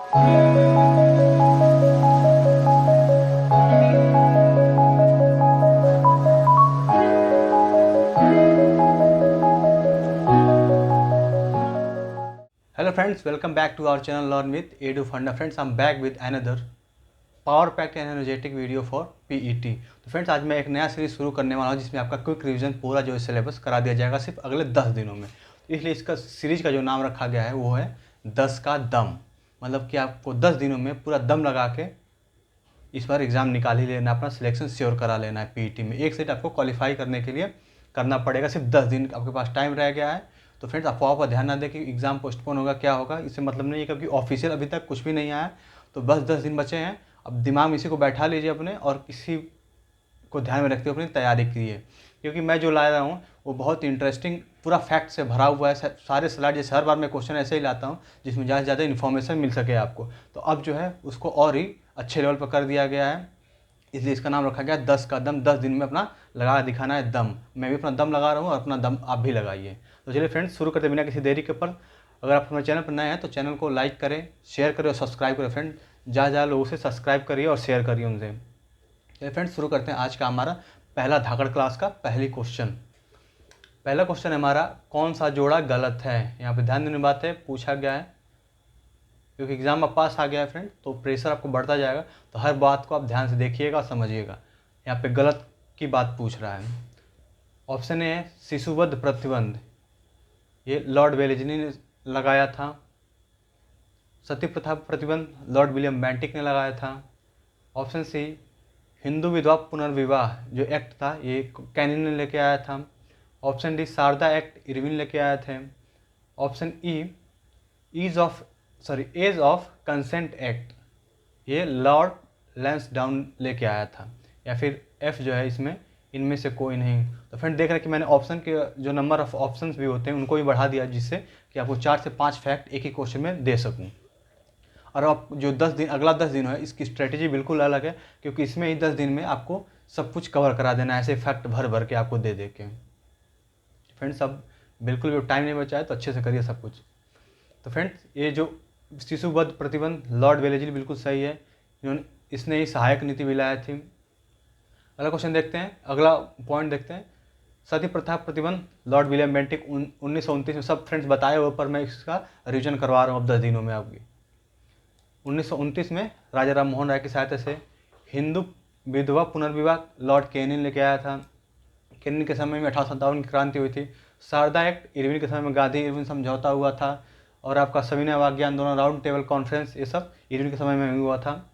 Hello friends, welcome back to our channel Learn with Edu Funda. Friends, I'm back with another power packed and energetic video for PET. तो friends, आज मैं एक नया series शुरू करने वाला हूँ जिसमें आपका क्विक रिवीजन पूरा जो सिलेबस करा दिया जाएगा सिर्फ अगले 10 दिनों में। तो इसलिए इसका सीरीज का जो नाम रखा गया है वो है 10 का दम। मतलब कि आपको 10 दिनों में पूरा दम लगा के इस बार एग्ज़ाम निकाल ही लेना, अपना सिलेक्शन श्योर करा लेना है। पीईटी में एक सेट आपको क्वालिफाई करने के लिए करना पड़ेगा। सिर्फ 10 दिन आपके पास टाइम रह गया है। तो फ्रेंड्स, अफवाह पर ध्यान ना दें कि एग्ज़ाम पोस्टपोन होगा, क्या होगा, इससे मतलब नहीं है, क्योंकि ऑफिशियल अभी तक कुछ भी नहीं आया। तो बस 10 दिन बचे हैं। अब दिमाग में इसी को बैठा लीजिए अपने, और किसी को ध्यान में रखते हुए अपनी तैयारी कीजिए, क्योंकि मैं जो ला रहा हूँ वो बहुत इंटरेस्टिंग पूरा फैक्ट से भरा हुआ है। सारे स्लाइड, जैसे हर बार मैं क्वेश्चन ऐसे ही लाता हूँ जिसमें ज़्यादा से ज़्यादा इन्फॉर्मेशन मिल सके आपको। तो अब जो है उसको और ही अच्छे लेवल पर कर दिया गया है, इसलिए इसका नाम रखा गया 10 का दम। 10 दिन में अपना लगा दिखाना है दम। मैं भी अपना दम लगा रहा हूँ और अपना दम आप भी लगाइए। तो चलिए फ्रेंड्स, शुरू करते बिना किसी देरी के ऊपर। अगर आप हमारे चैनल पर नए हैं तो चैनल को लाइक करें, शेयर करें और सब्सक्राइब करें। फ्रेंड, ज़्यादा लोगों से सब्सक्राइब करिए और शेयर करिए उनसे। चलिए फ्रेंड्स, शुरू करते हैं आज का हमारा पहला धाकड़ क्लास का पहली क्वेश्चन। पहला क्वेश्चन है हमारा, कौन सा जोड़ा गलत है। यहाँ पे ध्यान देने बात है, पूछा गया है क्योंकि एग्जाम में पास आ गया है फ्रेंड, तो प्रेशर आपको बढ़ता जाएगा। तो हर बात को आप ध्यान से देखिएगा और समझिएगा। यहाँ पे गलत की बात पूछ रहा है। ऑप्शन ए है शिशुवध प्रतिबंध, ये लॉर्ड वेलेस्ली ने लगाया था। सती प्रथा प्रतिबंध लॉर्ड विलियम बेंटिक ने लगाया था। ऑप्शन सी हिंदू विधवा पुनर्विवाह जो एक्ट था ये कैनिंग ने लेके आया था। Option D Sharda act Irwin लेके आए थे। Option E age of consent act ये लॉर्ड लैंसडाउन लेके आया था। या फिर एफ जो है इसमें इनमें से कोई नहीं। तो फ्रेंड, देख रहे हैं कि मैंने ऑप्शन के जो नंबर ऑफ ऑप्शंस भी होते हैं उनको भी बढ़ा दिया, जिससे कि आपको 4 से 5 फैक्ट एक ही क्वेश्चन में दे सकूं। और आप जो 10 दिन अगला 10 दिन है इसकी स्ट्रेटेजी बिल्कुल अलग है, क्योंकि इसमें ही 10 दिन में आपको सब कुछ कवर करा देना है, ऐसे फैक्ट भर भर के आपको दे के। फ्रेंड्स, अब बिल्कुल भी टाइम नहीं बचा है तो अच्छे से करिए सब कुछ। तो फ्रेंड्स, ये जो शिशुवध प्रतिबंध लॉर्ड वेलेस्ली बिल्कुल सही है, इन्होंने इसने ही सहायक नीति भी लाया थी। अगला क्वेश्चन देखते हैं, अगला पॉइंट देखते हैं। सती प्रथा प्रतिबंध लॉर्ड विलियम बेंटिक 1929 में। सब फ्रेंड्स बताए हुए, पर मैं इसका रिविजन करवा रहा हूँ अब 10 दिनों में आपकी। 1929 में राजा राम मोहन राय की सहायता से हिंदू विधवा पुनर्विवाह लॉर्ड केनिन लेके आया था। केनिन के समय में 1857 की क्रांति हुई थी। शारदा एक्ट इरविन के समय में गांधी इरविन समझौता हुआ था। और आपका सविनय अवज्ञा आंदोलन, राउंड टेबल कॉन्फ्रेंस, ये सब इरविन के समय में हुआ था।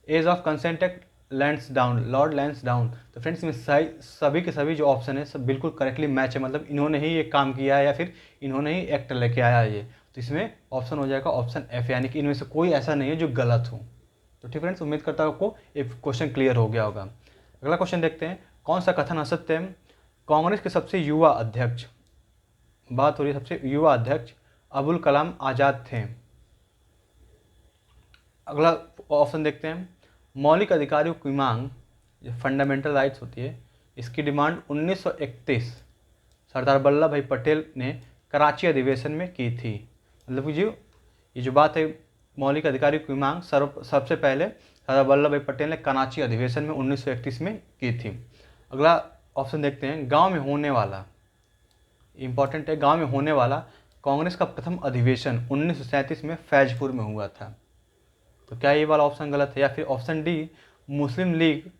Age of consent act Lansdowne Lord Lansdowne. तो फ्रेंड्स, इसमें सभी के सभी जो ऑप्शन है सब बिल्कुल करेक्टली मैच है, मतलब इन्होंने ही ये काम किया है या फिर इन्होंने ही एक्ट लेके आया है ये। तो इसमें ऑप्शन हो जाएगा ऑप्शन एफ, यानी कि इनमें से कोई ऐसा नहीं है जो गलत हो। तो ठीक फ्रेंड्स, उम्मीद करता हूँ आपको ये क्वेश्चन क्लियर हो गया होगा। अगला क्वेश्चन देखते हैं, कौन सा कथन असत्य है। कांग्रेस के सबसे युवा अध्यक्ष, बात हो रही है सबसे युवा अध्यक्ष अबुल कलाम आज़ाद थे। अगला ऑप्शन देखते हैं, मौलिक अधिकारों की मांग जो फंडामेंटल राइट्स होती है इसकी डिमांड 1931 सरदार वल्लभ भाई पटेल ने कराची अधिवेशन में की थी। मतलब कि जो ये जो बात है मौलिक अधिकारों की मांग सबसे पहले सरदार वल्लभ भाई पटेल ने कराची अधिवेशन में 1931 में की थी। अगला ऑप्शन देखते हैं, गांव में होने वाला, इंपॉर्टेंट है, गांव में होने वाला कांग्रेस का प्रथम अधिवेशन 1937 में फैजपुर में हुआ था। तो क्या ये वाला ऑप्शन गलत है। या फिर ऑप्शन डी मुस्लिम लीग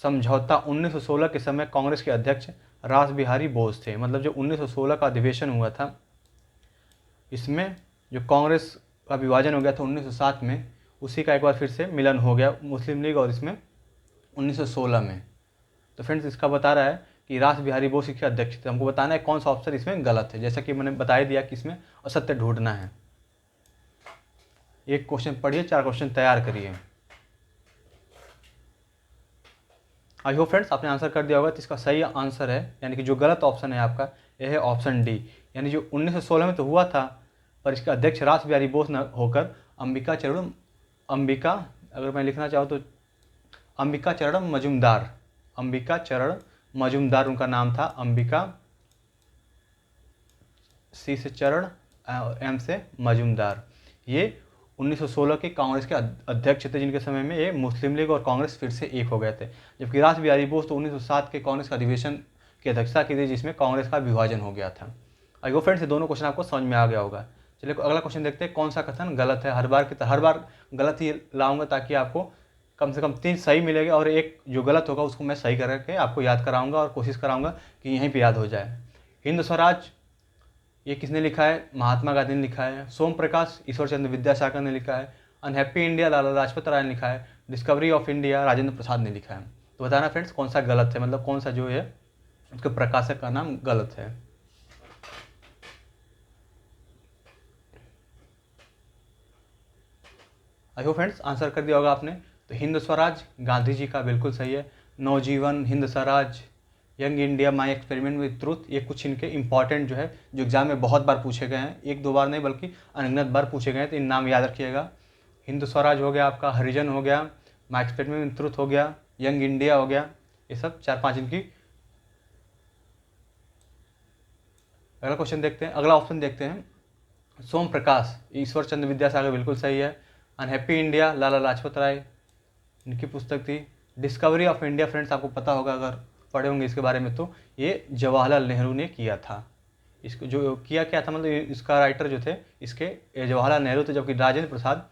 समझौता 1916 के समय कांग्रेस के अध्यक्ष रास बिहारी बोस थे। मतलब जो 1916 का अधिवेशन हुआ था इसमें जो कांग्रेस का विभाजन हो गया था 1907 में, उसी का एक बार फिर से मिलन हो गया मुस्लिम लीग और इसमें 1916 में। तो फ्रेंड्स, इसका बता रहा है कि रास बिहारी बोस के अध्यक्ष थे। हमको बताना है कौन सा ऑप्शन इसमें गलत है, जैसा कि मैंने बता दिया कि इसमें असत्य ढूंढना है। एक क्वेश्चन पढ़िए, 4 क्वेश्चन तैयार करिए। आई होप फ्रेंड्स आपने आंसर कर दिया होगा। तो इसका सही आंसर है, यानी कि जो गलत ऑप्शन है आपका, यह है ऑप्शन डी। यानी जो 1916 में तो हुआ था, पर इसका अध्यक्ष रास बिहारी बोस न होकर अंबिका, अगर मैं लिखना चाहूँ तो अंबिका चरण मजुमदार उनका नाम था। अंबिका, सी से चरण, एम से मजुमदार। ये 1916 के कांग्रेस के अध्यक्ष थे, जिनके समय में ये मुस्लिम लीग और कांग्रेस फिर से एक हो गए थे। जबकि रास बिहारी बोस तो 1907 के कांग्रेस का अधिवेशन की अध्यक्षता की थी, जिसमें कांग्रेस का विभाजन हो गया था। आई होप फ्रेंड्स ये दोनों क्वेश्चन आपको समझ में आ गया होगा। चलिए अगला क्वेश्चन देखते हैं, कौन सा कथन गलत है। हर बार गलत ही लाऊंगा ताकि आपको कम से कम 3 सही मिलेगा और एक जो गलत होगा उसको मैं सही करके आपको याद कराऊंगा और कोशिश कराऊंगा कि यहीं पे याद हो जाए। हिंद स्वराज ये किसने लिखा है? महात्मा गांधी ने लिखा है। सोम प्रकाश ईश्वर चंद्र विद्यासागर ने लिखा है। अनहैप्पी इंडिया लाला लाजपत राय ने लिखा है। Discovery of India Rajendra Prasad ने लिखा है। तो बताना फ्रेंड्स कौन सा गलत है, मतलब कौन सा जो है उसके प्रकाशक का नाम गलत है। आई होप फ्रेंड्स आंसर कर दिया होगा आपने। तो हिंद स्वराज गांधी जी का बिल्कुल सही है। Navjivan, Hind Swaraj, young India, my experiment with truth, ये कुछ इनके इंपॉर्टेंट जो है जो एग्जाम में बहुत बार पूछे गए हैं, 1-2 बार नहीं बल्कि अनगिनत बार पूछे गए हैं, तो इन नाम याद रखिएगा। हिंद स्वराज हो गया आपका, हरिजन हो गया, माई एक्सपेरिमेंट विद ट्रूथ हो गया, यंग इंडिया हो गया, ये सब 4-5 इनकी। अगला क्वेश्चन देखते हैं, अगला ऑप्शन देखते हैं। सोम प्रकाश ईश्वर चंद्र विद्यासागर बिल्कुल सही है। अनहैप्पी इंडिया लाला लाजपत राय इनकी पुस्तक थी। डिस्कवरी ऑफ इंडिया फ्रेंड्स आपको पता होगा अगर पढ़े होंगे इसके बारे में, तो ये जवाहरलाल नेहरू ने किया था। इसको जो किया क्या था, मतलब इसका राइटर जो थे इसके जवाहरलाल नेहरू थे, जबकि राजेंद्र प्रसाद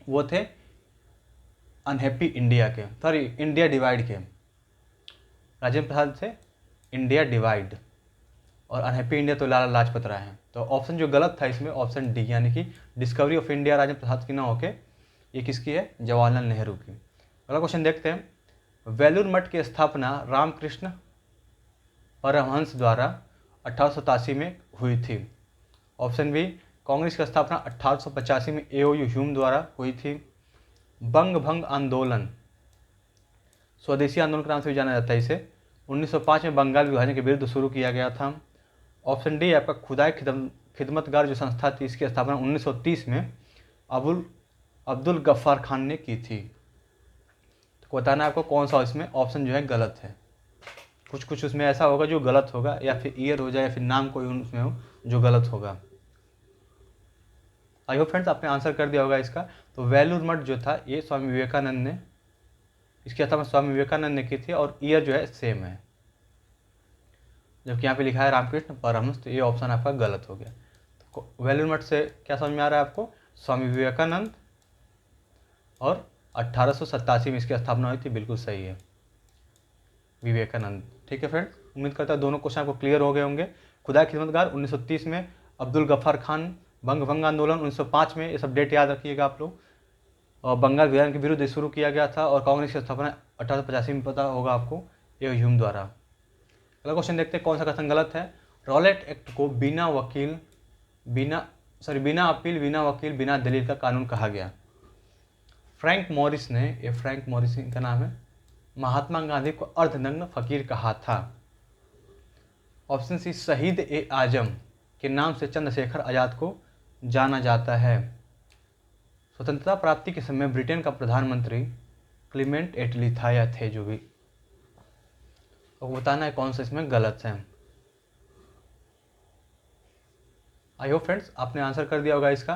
वो थे अनहैप्पी इंडिया के, सॉरी इंडिया डिवाइड के। राजेंद्र प्रसाद थे इंडिया डिवाइड और अनहैप्पी इंडिया तो लाला लाजपत राय हैं। तो ऑप्शन जो गलत था इसमें ऑप्शन डी, यानी कि discovery of India Rajendra Prasad की ना होके ये किसकी है? जवाहरलाल नेहरू की। अगला क्वेश्चन देखते हैं, वेलूर मठ की स्थापना रामकृष्ण परमहंस द्वारा 1887 में हुई थी। ऑप्शन बी, कांग्रेस की स्थापना 1885 में एओयू ह्यूम द्वारा हुई थी। बंग भंग आंदोलन स्वदेशी आंदोलन के नाम से भी जाना जाता है इसे, 1905 में बंगाल विभाजन के विरुद्ध शुरू किया गया था। ऑप्शन डी आपका खुदाई खिदमतगार जो संस्था थी इसकी स्थापना 1930 में अब्दुल गफ्फार खान ने की थी। तो बताना आपको कौन सा इसमें ऑप्शन जो है गलत है। कुछ उसमें ऐसा होगा जो गलत होगा, या फिर ईयर हो जाए या फिर नाम कोई उसमें हो जो गलत होगा। आई होप फ्रेंड्स आपने आंसर कर दिया होगा इसका। तो वेलूर मठ जो था ये स्वामी विवेकानंद ने, इसकी स्थापना स्वामी विवेकानंद ने की थी और ईयर जो है सेम है, जबकि यहाँ पे लिखा है रामकृष्ण परमहंस, तो ये ऑप्शन आपका गलत हो गया। तो वेलूर मठ से क्या समझ में आ रहा है आपको? स्वामी विवेकानंद और 1887 में इसकी स्थापना हुई थी, बिल्कुल सही है विवेकानंद। ठीक है फ्रेंड्स, उम्मीद करता हूँ दोनों क्वेश्चन आपको क्लियर हो गए होंगे। खुदा खिदमतगार 1930 में, अब्दुल गफ्फार खान बंग भंग आंदोलन 1905 में, ये सब डेट याद रखिएगा आप लोग। और बंगाल विभाजन के विरुद्ध शुरू किया गया था और कांग्रेस की स्थापना 1885 में पता होगा आपको, ये ह्यूम द्वारा। अगला क्वेश्चन देखते हैं कौन सा कथन गलत है। रॉलेट एक्ट को बिना अपील, बिना वकील, बिना दलील का कानून कहा गया। फ्रैंक मॉरिस ने, ये फ्रैंक मॉरिस का नाम है, महात्मा गांधी को अर्धनग्न फकीर कहा था। ऑप्शन सी, शहीद ए आजम के नाम से चंद्रशेखर आजाद को जाना जाता है। स्वतंत्रता प्राप्ति के समय ब्रिटेन का प्रधानमंत्री क्लीमेंट एटली था या थे जो भी। तो बताना है कौन सा इसमें गलत है। आई होप फ्रेंड्स आपने आंसर कर दिया होगा इसका।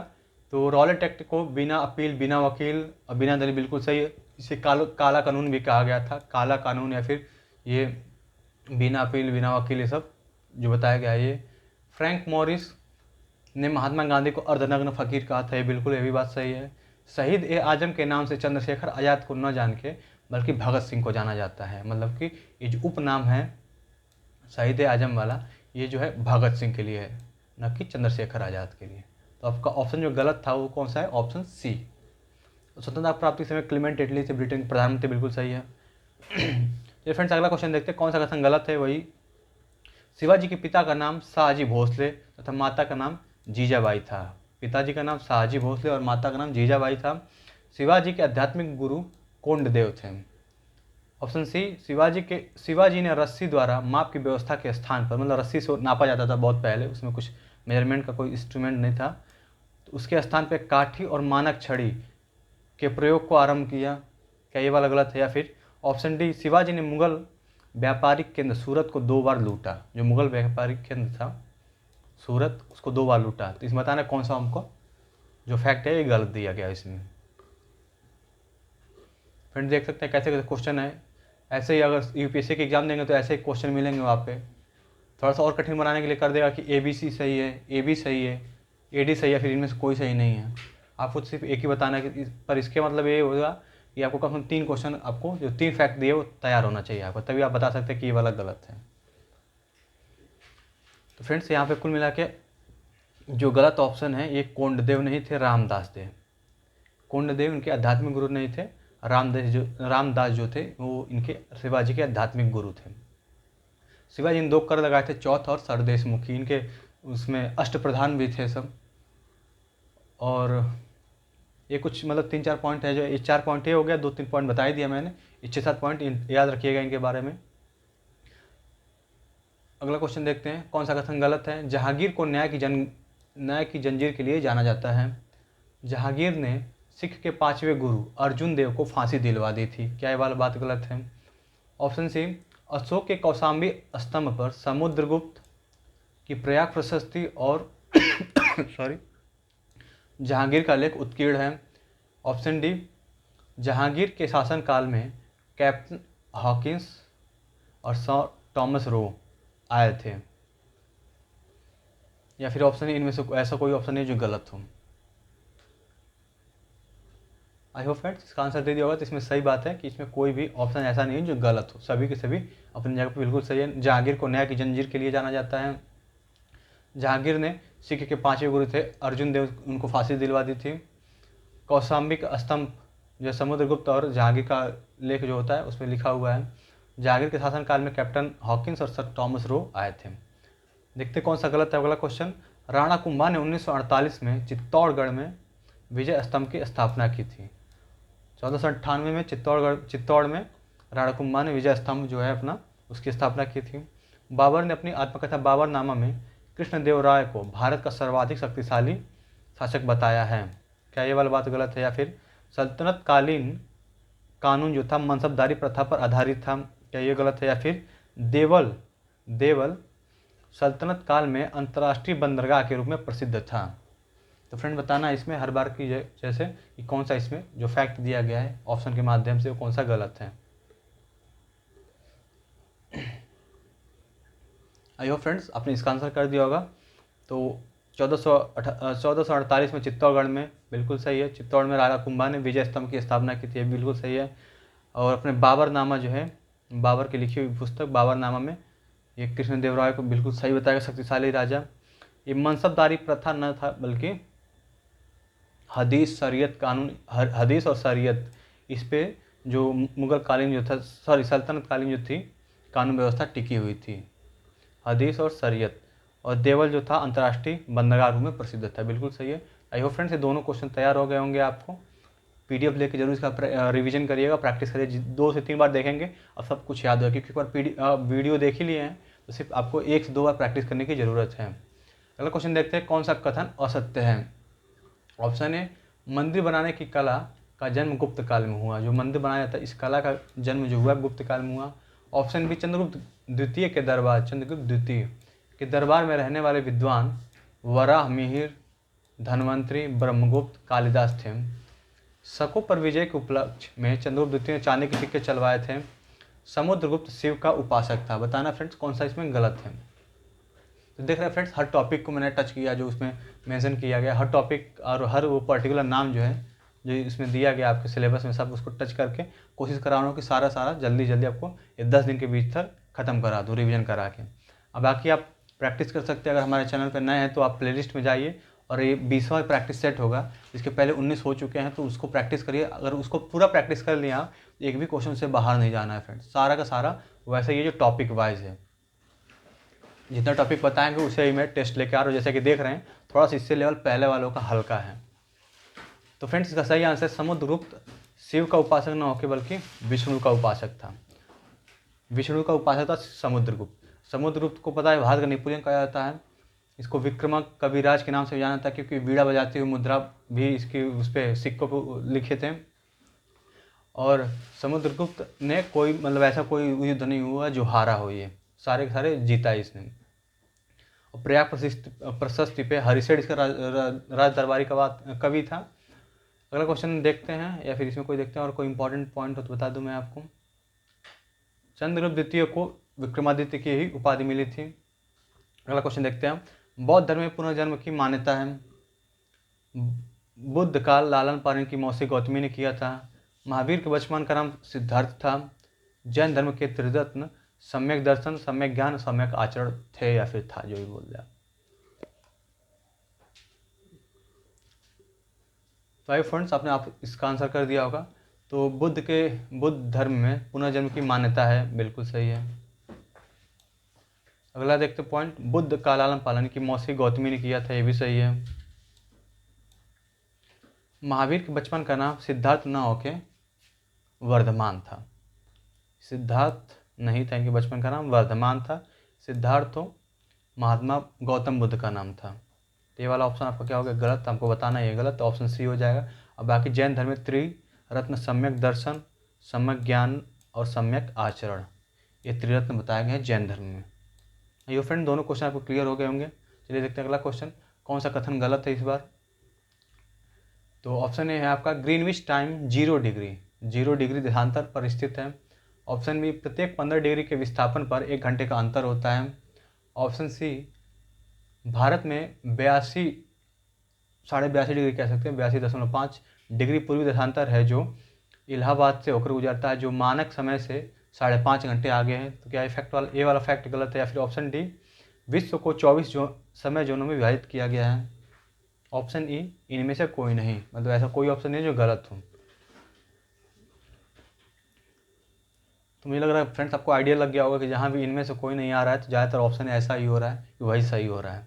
तो रॉलेट एक्ट को बिना अपील, बिना वकील और बिना दलील बिल्कुल सही है। इसे काला कानून भी कहा गया था, काला कानून या फिर ये बिना अपील, बिना वकील, ये सब जो बताया गया है। ये फ्रैंक मॉरिस ने महात्मा गांधी को अर्धनग्न फकीर कहा था, ये बिल्कुल ये भी बात सही है। शहीद ए आजम के नाम से चंद्रशेखर आज़ाद को न जान के बल्कि भगत सिंह को जाना जाता है, मतलब कि ये जो उपनाम है शहीद ए आजम वाला, ये जो है भगत सिंह के लिए है, न कि चंद्रशेखर आज़ाद के लिए। तो आपका ऑप्शन जो गलत था वो कौन सा है? Option C. स्वतंत्रता प्राप्ति समय क्लीमेंट एटली से ब्रिटेन के प्रधानमंत्री, बिल्कुल सही है। ये फ्रेंड्स अगला क्वेश्चन देखते हैं कौन सा कथन गलत है। वही, शिवाजी के पिता का नाम शाहजी भोसले तथा माता का नाम जीजाबाई था। पिताजी का नाम शाहजी भोसले और माता का नाम जीजाबाई था। शिवाजी के आध्यात्मिक गुरु कोंडदेव थे। ऑप्शन सी, शिवाजी ने रस्सी द्वारा माप की व्यवस्था के स्थान पर, मतलब रस्सी से नापा जाता था बहुत पहले, उसमें कुछ मेजरमेंट का कोई इंस्ट्रूमेंट नहीं था, तो उसके स्थान पर काठी और मानक छड़ी के प्रयोग को आरंभ किया। क्या ये वाला गलत है? या फिर ऑप्शन डी, शिवाजी ने मुगल व्यापारिक केंद्र सूरत को 2 बार लूटा। जो मुगल व्यापारिक केंद्र था सूरत, उसको 2 बार लूटा। तो इसमें बताना कौन सा हमको जो फैक्ट है ये गलत दिया गया इसमें। फ्रेंड देख सकते हैं कैसे कैसे क्वेश्चन है। ऐसे ही अगर यूपीएससी के एग्जाम देंगे तो ऐसे क्वेश्चन मिलेंगे वहाँ पे। थोड़ा सा और कठिन बनाने के लिए कर देगा कि ABC सही है, AB सही है, AD सही है, फिर इनमें से कोई सही नहीं है। आपको सिर्फ एक ही बताना है कि पर इसके मतलब ये होगा कि आपको कम से कम 3 क्वेश्चन, आपको जो 3 फैक्ट दिए वो तैयार होना चाहिए आपको, तभी आप बता सकते हैं कि ये वाला गलत है। तो फ्रेंड्स यहाँ पे कुल मिला के जो गलत ऑप्शन है ये कोंडदेव नहीं थे, रामदास थे। कोंडदेव इनके आध्यात्मिक गुरु नहीं थे, रामदास जो थे वो इनके शिवाजी के आध्यात्मिक गुरु थे। शिवाजी इन 2 कर लगाए थे, चौथ और सरदेश मुखी, इनके उसमें अष्टप्रधान भी थे सब। और ये कुछ मतलब 3-4 पॉइंट है, जो ये 4 पॉइंट ये हो गया, 2-3 पॉइंट बता ही दिया मैंने, ये 6-7 पॉइंट याद रखिएगा इनके बारे में। अगला क्वेश्चन देखते हैं, कौन सा कथन गलत है। जहांगीर को न्याय की जंजीर के लिए जाना जाता है। जहांगीर ने सिख के 5वें गुरु अर्जुन देव को फांसी दिलवा दी थी। क्या ये वाला बात गलत है? ऑप्शन सी, अशोक के कौशाम्बी स्तंभ पर समुद्रगुप्त की प्रयाग प्रशस्ति और सॉरी जहांगीर का लेख उत्कीर्ण है। ऑप्शन डी, जहांगीर के शासनकाल में कैप्टन हॉकिंस और सर टॉमस रो आए थे। या फिर ऑप्शन इनमें से ऐसा कोई ऑप्शन नहीं जो गलत हो। आई होप फ्रेंड्स इसका आंसर दे दिया होगा। तो इसमें सही बात है कि इसमें कोई भी ऑप्शन ऐसा नहीं है जो गलत हो, सभी के सभी अपनी जगह पर बिल्कुल सही है। जहांगीर को न्याय की जंजीर के लिए जाना जाता है। जहांगीर ने सिख के 5वें गुरु थे अर्जुन देव, उनको फांसी दिलवा दी थी। कौशाम्बी का स्तंभ जो समुद्रगुप्त और जहांगीर का लेख जो होता है उसमें लिखा हुआ है। जहांगीर के शासनकाल में कैप्टन हॉकिंस और सर टॉमस रो आए थे। देखते कौन सा गलत है। अगला क्वेश्चन, राणा कुंभा ने 1948 में चित्तौड़गढ़ में विजय स्तंभ की स्थापना की थी। 1498 में चित्तौड़ में राणा कुंभा ने विजय स्तंभ जो है अपना उसकी स्थापना की थी। बाबर ने अपनी आत्मकथा बाबरनामा में कृष्णदेव राय को भारत का सर्वाधिक शक्तिशाली शासक बताया है। क्या ये वाला बात गलत है? या फिर सल्तनतकालीन कानून जो था मनसबदारी प्रथा पर आधारित था। क्या ये गलत है? या फिर देवल सल्तनत काल में अंतर्राष्ट्रीय बंदरगाह के रूप में प्रसिद्ध था। तो फ्रेंड बताना इसमें हर बार की जैसे कि कौन सा इसमें जो फैक्ट दिया गया है ऑप्शन के माध्यम से वो कौन सा गलत है। आई होप फ्रेंड्स आपने इसका आंसर कर दिया होगा। तो 1448 में चित्तौड़गढ़ में बिल्कुल सही है। चित्तौड़ में राणा कुंभा ने विजय स्तंभ की स्थापना की थी, बिल्कुल सही है। और अपने बाबरनामा जो है बाबर की लिखी हुई पुस्तक बाबरनामा में ये कृष्णदेव राय को बिल्कुल सही बताया, शक्तिशाली राजा। ये मनसबदारी प्रथा न था बल्कि हदीस शरीयत कानून, हदीस और शरीयत इस पे जो मुगल कालीन जो था सल्तनत कालीन जो थी कानून व्यवस्था टिकी हुई थी, हदीस और शरीयत। और देवल जो था अंतर्राष्ट्रीय बंदरगाह रूप में प्रसिद्ध था, बिल्कुल सही है। आई होप फ्रेंड्स ये दोनों क्वेश्चन तैयार हो गए होंगे। आपको PDF लेके जरूर इसका रिवीजन करिएगा, प्रैक्टिस करिए, 2 से 3 बार देखेंगे और सब कुछ याद होगा। क्योंकि एक बार वीडियो देख ही लिए हैं तो सिर्फ आपको 1 से 2 बार प्रैक्टिस करने की ज़रूरत है। अगला क्वेश्चन देखते हैं, कौन सा कथन असत्य है। ऑप्शन ए, मंदिर बनाने की कला का जन्म गुप्त काल में हुआ। जो मंदिर बनाया जाता है इस कला का जन्म जो हुआ गुप्त काल में हुआ। ऑप्शन बी, चंद्रगुप्त द्वितीय के दरबार में रहने वाले विद्वान वराह मिहिर, धनवंतरी, ब्रह्मगुप्त, कालिदास थे। शकों पर विजय के उपलक्ष्य में चंद्रगुप्त द्वितीय ने चांदी के सिक्के चलवाए थे। समुद्रगुप्त शिव का उपासक था। बताना फ्रेंड्स कौन सा इसमें गलत है। तो देख रहे हैं फ्रेंड्स हर टॉपिक को मैंने टच किया जो उसमें मेंशन किया गया, हर टॉपिक और हर वो पर्टिकुलर नाम जो है जो इसमें दिया गया आपके सिलेबस में सब उसको टच करके कोशिश करा रहा हूँ कि सारा जल्दी आपको ये 10 दिन के भीतर ख़त्म करा दूँ रिवीजन करा के। अब बाकी आप प्रैक्टिस कर सकते हैं। अगर हमारे चैनल पर नए हैं तो आप प्लेलिस्ट में जाइए और ये 20वां प्रैक्टिस सेट होगा। इसके पहले 19 हो चुके हैं तो उसको प्रैक्टिस करिए। अगर उसको पूरा प्रैक्टिस कर लिया तो एक भी क्वेश्चन से बाहर नहीं जाना है फ्रेंड्स, सारा का सारा। वैसे ये जो टॉपिक वाइज है जितना टॉपिक बताएंगे उसे ही मैं टेस्ट लेके आ रहा हूँ। जैसे कि देख रहे हैं थोड़ा सा इससे लेवल पहले वालों का हल्का है। तो फ्रेंड्स इसका सही आंसर समुद्रगुप्त शिव का उपासक न होकर बल्कि विष्णु का उपासक था। विष्णु का उपासक था समुद्रगुप्त। समुद्रगुप्त को पता है भारत का नेपोलियन कहा जाता है। इसको विक्रमक कविराज के नाम से जाना था क्योंकि बीड़ा बजाती हुई मुद्रा भी इसकी उस पर सिक्कों पर लिखे थे। और समुद्रगुप्त ने कोई मतलब ऐसा कोई युद्ध नहीं हुआ जो हारा हो, ये सारे के सारे जीता इसने। और प्रयाग प्रशस्ति पे हरिशेठ इसका राज दरबारी कवि था। अगला क्वेश्चन देखते हैं, या फिर इसमें कोई देखते हैं और कोई इंपॉर्टेंट पॉइंट हो तो बता दूं मैं आपको। चंद्रगुप्त द्वितीय को विक्रमादित्य की ही उपाधि मिली थी। अगला क्वेश्चन देखते हैं। बौद्ध धर्म में पुनर्जन्म की मान्यता है। बुद्ध काल लालन पालन की मौसी गौतमी ने किया था। महावीर के बचपन का नाम सिद्धार्थ था। जैन धर्म के त्रिरत्न सम्यक दर्शन, सम्यक ज्ञान, सम्यक आचरण थे, या फिर था, जो भी बोल दिया। तो आई फ्रेंड्स, आपने आप इसका आंसर कर दिया होगा। तो बुद्ध धर्म में पुनर्जन्म की मान्यता है, बिल्कुल सही है। अगला देखते पॉइंट, बुद्ध का लालन पालन की मौसी गौतमी ने किया था, ये भी सही है। महावीर के बचपन का नाम सिद्धार्थ न होके वर्धमान था। सिद्धार्थ नहीं था, इनके बचपन का नाम वर्धमान था। सिद्धार्थ तो महात्मा गौतम बुद्ध का नाम था। तो ये वाला ऑप्शन आपका क्या हो गया, गलत। हमको बताना ये गलत, तो ऑप्शन सी हो जाएगा। अब बाकी जैन धर्म में त्रिरत्न सम्यक दर्शन, सम्यक ज्ञान और सम्यक आचरण, ये त्रिरत्न बताए गए हैं जैन धर्म में। ये फ्रेंड दोनों क्वेश्चन आपको क्लियर हो गए होंगे। चलिए देखते हैं अगला क्वेश्चन, कौन सा कथन गलत है इस बार। तो ऑप्शन ए है आपका, ग्रीनविच टाइम 0 डिग्री, 0 डिग्री देशांतर पर स्थित है। ऑप्शन बी, प्रत्येक 15 डिग्री के विस्थापन पर 1 घंटे का अंतर होता है। ऑप्शन सी, भारत में 82 82.5 डिग्री कह सकते हैं, 82.5 डिग्री पूर्वी देशांतर है जो इलाहाबाद से होकर गुजरता है, जो मानक समय से 5.5 घंटे आगे है। तो क्या ये वाला फैक्ट गलत है। या फिर ऑप्शन डी, विश्व को 24 समय जोनों में विभाजित किया गया है। ऑप्शन ई, इनमें से कोई नहीं, मतलब ऐसा कोई ऑप्शन नहीं जो गलत हो। तो मुझे लग रहा है फ्रेंड्स आपको आइडिया लग गया होगा कि जहाँ भी इनमें से कोई नहीं आ रहा है तो ज़्यादातर ऑप्शन ऐसा ही हो रहा है कि वही सही हो रहा है।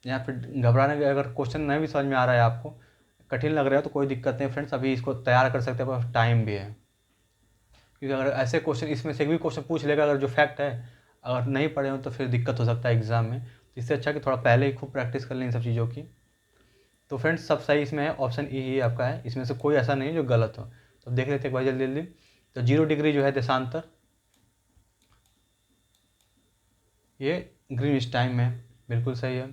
या फिर घबराने के, अगर क्वेश्चन नहीं भी समझ में आ रहा है, आपको कठिन लग रहा है, तो कोई दिक्कत नहीं फ्रेंड्स, अभी इसको तैयार कर सकते हैं, पर टाइम भी है। क्योंकि अगर ऐसे क्वेश्चन इसमें से भी क्वेश्चन पूछ लेगा, अगर जो फैक्ट है अगर नहीं पढ़े हो तो फिर दिक्कत हो सकता है एग्जाम में। तो इससे अच्छा कि थोड़ा पहले ही खूब प्रैक्टिस कर लें इन सब चीज़ों की। तो फ्रेंड्स सब सही इसमें है, ऑप्शन ई ही आपका है, इसमें से कोई ऐसा नहीं है जो गलत हो। तो देख लेते हैं एक बार जल्दी जल्दी। तो 0 डिग्री जो है देशांतर, ये ग्रीनिच टाइम में बिल्कुल सही है।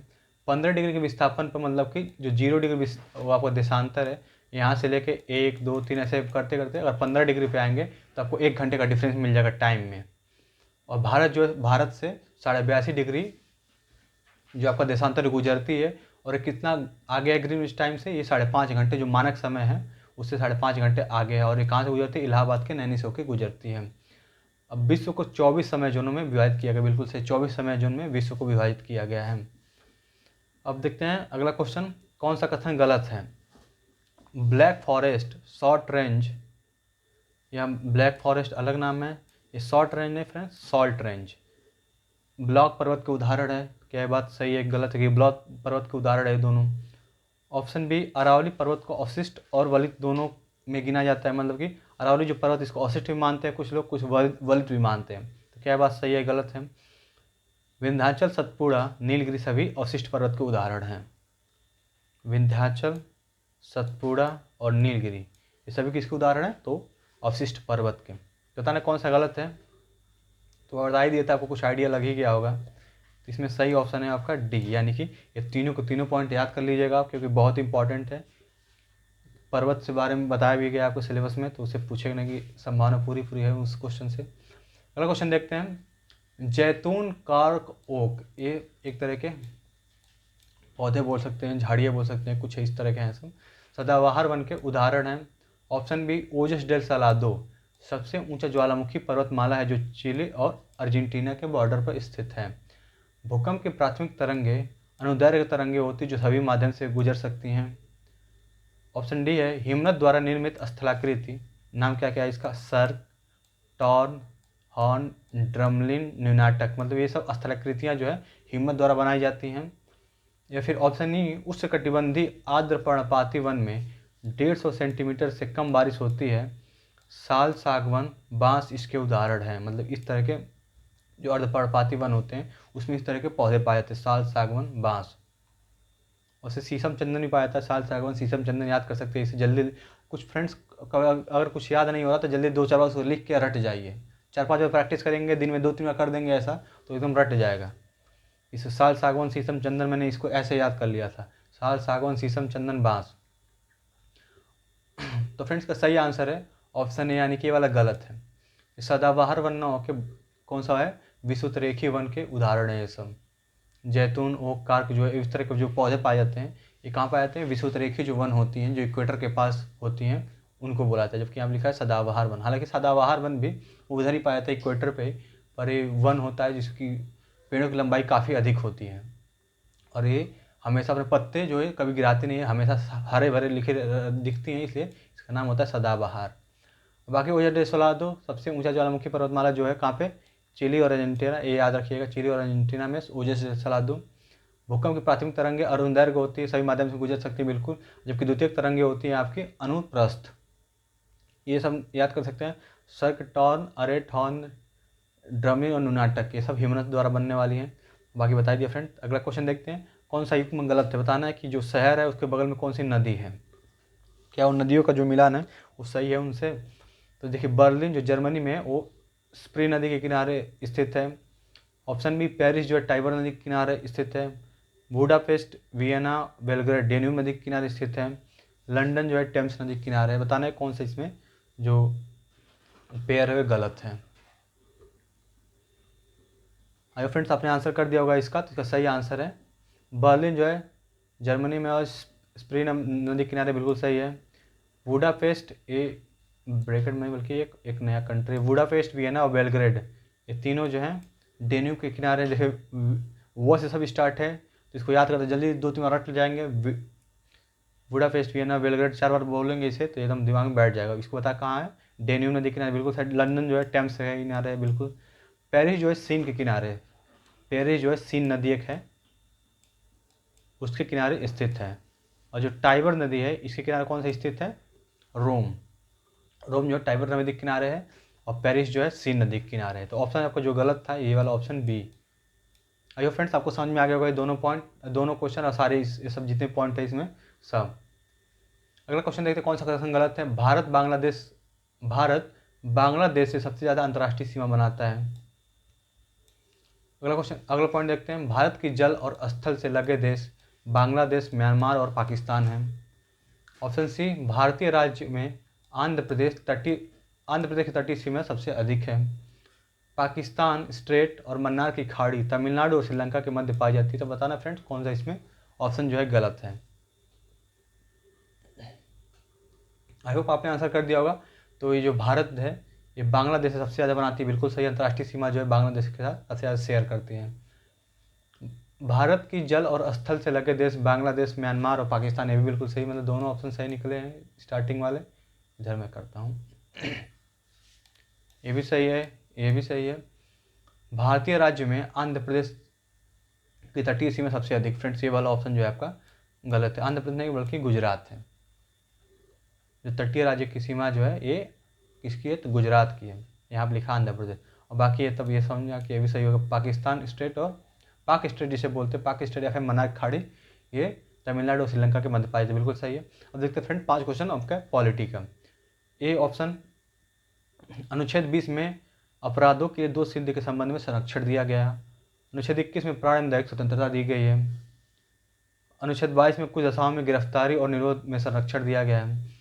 15 डिग्री के विस्थापन पर, मतलब कि जो 0 डिग्री वो आपका देशांतर है, यहाँ से लेके 1 2 3 ऐसे करते करते अगर 15 डिग्री पे आएंगे तो आपको 1 घंटे का डिफरेंस मिल जाएगा टाइम में। और भारत जो है, भारत से 82.5 डिग्री जो आपका देशांतर गुजरती है, और कितना आगे है ग्रीनिच टाइम से, ये 5.5 घंटे जो मानक समय है उससे 5.5 घंटे आगे है। और ये कहाँ से गुजरती है, इलाहाबाद के नैनी से होकर गुजरती है। अब विश्व को 24 समय जोनों में विभाजित किया गया, बिल्कुल से 24 समय जोन में विश्व को विभाजित किया गया है। अब देखते हैं अगला क्वेश्चन, कौन सा कथन गलत है। ब्लैक फॉरेस्ट शॉर्ट रेंज, या ब्लैक फॉरेस्ट अलग नाम है, ये शॉर्ट रेंज नहीं फ्रेंड्स, शॉर्ट रेंज ब्लॉक पर्वत के उदाहरण है। क्या ये बात सही है गलत है कि ब्लॉक पर्वत के उदाहरण है दोनों। ऑप्शन बी, अरावली पर्वत को अवशिष्ट और वलित दोनों में गिना जाता है, मतलब कि अरावली जो पर्वत इसको अवशिष्ट भी मानते हैं कुछ लोग, कुछ वलित भी मानते हैं। तो क्या बात सही है गलत है। विंध्याचल, सतपुड़ा, नीलगिरी सभी अवशिष्ट पर्वत के उदाहरण हैं। विंध्याचल, सतपुड़ा और नीलगिरी ये सभी किसके उदाहरण हैं, तो अवशिष्ट पर्वत के। बताना कौन सा गलत है। तो बता ही दिया था आपको, कुछ आइडिया लग ही गया होगा। तो इसमें सही ऑप्शन है आपका डी, यानी कि ये तीनों पॉइंट याद कर लीजिएगा आप, क्योंकि बहुत इंपॉर्टेंट है। पर्वत से बारे में बताया भी गया आपको सिलेबस में, तो उसे पूछने की संभावना पूरी है उस क्वेश्चन से। अगला क्वेश्चन देखते हैं, जैतून, कार्क ओक, ये एक तरह के पौधे बोल सकते हैं, झाड़ियाँ बोल सकते हैं, कुछ इस तरह के हैं सब, सदाबहार वन के उदाहरण हैं। ऑप्शन बी, ओजस डेल सालादो सबसे ऊंचा ज्वालामुखी पर्वतमाला है जो चिली और अर्जेंटीना के बॉर्डर पर स्थित है। भूकंप की प्राथमिक तरंगे अनुदैर्घ्य तरंगे होती जो सभी माध्यम से गुजर सकती हैं। ऑप्शन डी है, हिमनद द्वारा निर्मित स्थलाकृति, नाम क्या क्या है इसका, सर्क, टॉर्न, हॉर्न, ड्रमलिन, न्यूनाटक, मतलब ये सब स्थलाकृतियाँ जो है हिमनद द्वारा बनाई जाती हैं। या फिर ऑप्शन ई, उष्णकटिबंधीय आर्द्र पर्णपाती वन में 150 सेंटीमीटर से कम बारिश होती है। साल, सागवन, बांस इसके उदाहरण हैं, मतलब इस तरह के जो अर्धपर्णपाती वन होते हैं उसमें इस तरह के पौधे पाए जाते हैं, साल, सागवन, बांस। और से शीशम चंदन भी पाया जाता है, साल, सागवन, शीशम चंदन याद कर सकते हैं इसे जल्दी। कुछ फ्रेंड्स अगर कुछ याद नहीं हो रहा तो जल्दी 2-4 बार उसको लिख के रट जाइए, 4-5 बार प्रैक्टिस करेंगे, दिन में 2-3 बार कर देंगे ऐसा, तो एकदम रट जाएगा। इस साल, सागवान, शीशम, चंदन, मैंने इसको ऐसे याद कर लिया था, साल, सागवान, शीशम, चंदन, बांस। तो फ्रेंड्स का सही आंसर है ऑप्शन ए, यानी कि ये वाला गलत है। सदाबहार वन ना होके कौन सा है, विषुवतरेखी वन के उदाहरण है ये सब। जैतून, ओक, कार्क जो है, इस तरह के जो पौधे पाए जाते हैं, ये कहाँ पाए जाते हैं, विषुवतरेखी जो वन होती हैं, जो इक्वेटर के पास होती हैं, उनको बोला जाता है। जबकि यहाँ लिखा है सदाबहार वन, हालांकि सदाबहार वन भी उधर ही पाया जाता है, इक्वेटर पे ही, पर ये वन होता है जिसकी पेड़ों की लंबाई काफ़ी अधिक होती है, और ये हमेशा अपने पत्ते जो है कभी गिराती नहीं है, हमेशा हरे भरे लिखे दिखती हैं, इसलिए इसका नाम होता है सदाबहार। बाकी ओजा सोलादो सबसे ऊंचा ज्वालामुखी पर्वतमाला जो है कहाँ पे, चिली और अर्जेंटीना, ये याद रखिएगा, चिली और अर्जेंटीना में ओजा सोलादो। भूकंप की प्राथमिक तरंगें अरुणदैर्घ्य होती है, सभी माध्यम से गुजर सकती है बिल्कुल, जबकि द्वितीयक तरंगें होती हैं आपकी अनुप्रस्थ। ये सब याद कर सकते हैं। सर्क, टॉर्न, अरेट, हॉर्न, ड्रमी और नुनाटक, ये सब हिमनद द्वारा बनने वाली हैं। बाकी बता दिया फ्रेंड। अगला क्वेश्चन देखते हैं, कौन सा युग्म गलत है। बताना है कि जो शहर है उसके बगल में कौन सी नदी है, क्या उन नदियों का जो मिलान है वो सही है उनसे। तो देखिए, बर्लिन जो जर्मनी में है वो स्प्री नदी के किनारे स्थित है। ऑप्शन बी, पेरिस जो है टाइबर नदी के किनारे स्थित है। बुडापेस्ट, वियना, बेलग्रेड डेन्यूब नदी के किनारे स्थित है। लंदन जो है टेम्स नदी के किनारे है। बताना है कौन सा इसमें जो पेयर है वे गलत है। आइए फ्रेंड्स, आपने आंसर कर दिया होगा इसका, तो इसका सही आंसर है बर्लिन जो है जर्मनी में और स्प्री नदी किनारे, बिल्कुल सही है। बुडापेस्ट, ये ब्रैकेट में बल्कि एक नया कंट्री, बुडापेस्ट, वियना और बेलग्रेड, ये तीनों जो हैं डेन्यूब के किनारे। जैसे वो से सब स्टार्ट है, तो इसको याद करते जल्दी 2-3 बार रट जाएंगे। बुडापेस्ट, वियना, बेलग्रेड 4 बार बोलेंगे इसे तो एकदम दिमाग में बैठ जाएगा। इसको पता कहाँ है, डेन्यूब नदी किनारे, बिल्कुल साइड। लंदन जो है टेम्स के किनारे है, बिल्कुल। पेरिस जो है सीन के किनारे है, पेरिस जो है सीन नदी एक है उसके किनारे स्थित है। और जो टाइबर नदी है इसके किनारे कौन सा स्थित है, रोम। रोम जो है टाइबर नदी के किनारे है, और पेरिस जो है सीन नदी के किनारे है। तो ऑप्शन आपका जो गलत था ये वाला ऑप्शन बी। आइए फ्रेंड्स, आपको समझ में आ गया होगा ये दोनों पॉइंट, दोनों क्वेश्चन और सारे ये सब जितने पॉइंट है इसमें सब। अगला क्वेश्चन देखते हैं कौन सा क्वेश्चन गलत है। भारत बांग्लादेश से सबसे ज़्यादा अंतर्राष्ट्रीय सीमा बनाता है। अगला क्वेश्चन, अगला पॉइंट देखते हैं, भारत की जल और स्थल से लगे देश बांग्लादेश, म्यांमार और पाकिस्तान हैं। ऑप्शन सी, भारतीय राज्य में आंध्र प्रदेश की तटीय सीमा सबसे अधिक है। पाकिस्तान स्ट्रेट और मन्नार की खाड़ी तमिलनाडु और श्रीलंका के मध्य पाई जाती है। तो बताना फ्रेंड्स कौन सा इसमें ऑप्शन जो है गलत है। आई होप आपने आंसर कर दिया होगा। तो ये जो भारत है ये बांग्लादेश से सबसे ज़्यादा बनाती है, बिल्कुल सही। अंतर्राष्ट्रीय सीमा जो है बांग्लादेश के साथ सबसे ज़्यादा शेयर करती हैं। भारत की जल और स्थल से लगे देश बांग्लादेश, म्यांमार और पाकिस्तान, ये भी बिल्कुल सही, मतलब दोनों ऑप्शन सही निकले हैं स्टार्टिंग वाले। इधर मैं करता हूँ, ये भी सही है, ये भी सही है। भारतीय राज्य में आंध्र प्रदेश की तटीय सीमा सबसे अधिक। फ्रेंड्स ये वाला ऑप्शन जो है आपका गलत है, आंध्र प्रदेश नहीं बल्कि गुजरात है। जो तटीय राज्य की सीमा जो है ये किसकी है, तो गुजरात की है। यहाँ पर लिखा आंध्र प्रदेश, और बाकी ये तब ये समझा कि ये भी सही होगा। पाकिस्तान स्टेट और पाक स्टेट जिसे बोलते हैं, पाक स्टेट या फिर मन्नार खाड़ी, ये तमिलनाडु और श्रीलंका के मध्य पाई जाती है, बिल्कुल सही है। अब देखते हैं फ्रेंड 5 क्वेश्चन आपका पॉलिटी का। ए ऑप्शन, अनुच्छेद 20 में अपराधों के 2 सिद्ध के संबंध में संरक्षण दिया गया। अनुच्छेद 21 में प्राणदायक स्वतंत्रता दी गई है। अनुच्छेद 22 में कुछ दशाओं में गिरफ्तारी और निरोध में संरक्षण दिया गया है।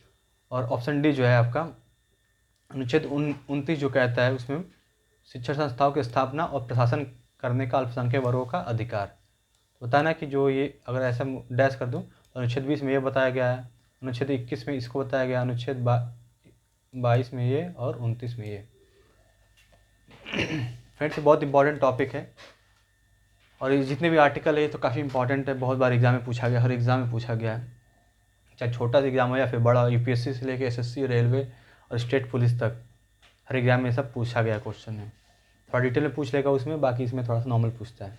और ऑप्शन डी जो है आपका अनुच्छेद 29 जो कहता है उसमें शिक्षण संस्थाओं की स्थापना और प्रशासन करने का अल्पसंख्यक वर्गों का अधिकार। बताना कि जो ये अगर ऐसा डैश कर दूं तो अनुच्छेद 20 में ये बताया गया है, अनुच्छेद 21 में इसको बताया गया, अनुच्छेद 22 में ये और 29 में ये। फ्रेंड्स बहुत इंपॉर्टेंट टॉपिक है, और ये जितने भी आर्टिकल है ये तो काफ़ी इंपॉर्टेंट है, बहुत बार एग्जाम में पूछा गया, हर एग्जाम में पूछा गया है, चाहे छोटा सा एग्जाम हो या फिर बड़ा, यूपीएससी से लेकर एसएससी, रेलवे और स्टेट पुलिस तक, हर एग्जाम में सब पूछा गया क्वेश्चन है। थोड़ा डिटेल में पूछ लेगा उसमें, बाकी इसमें थोड़ा सा नॉर्मल पूछता है।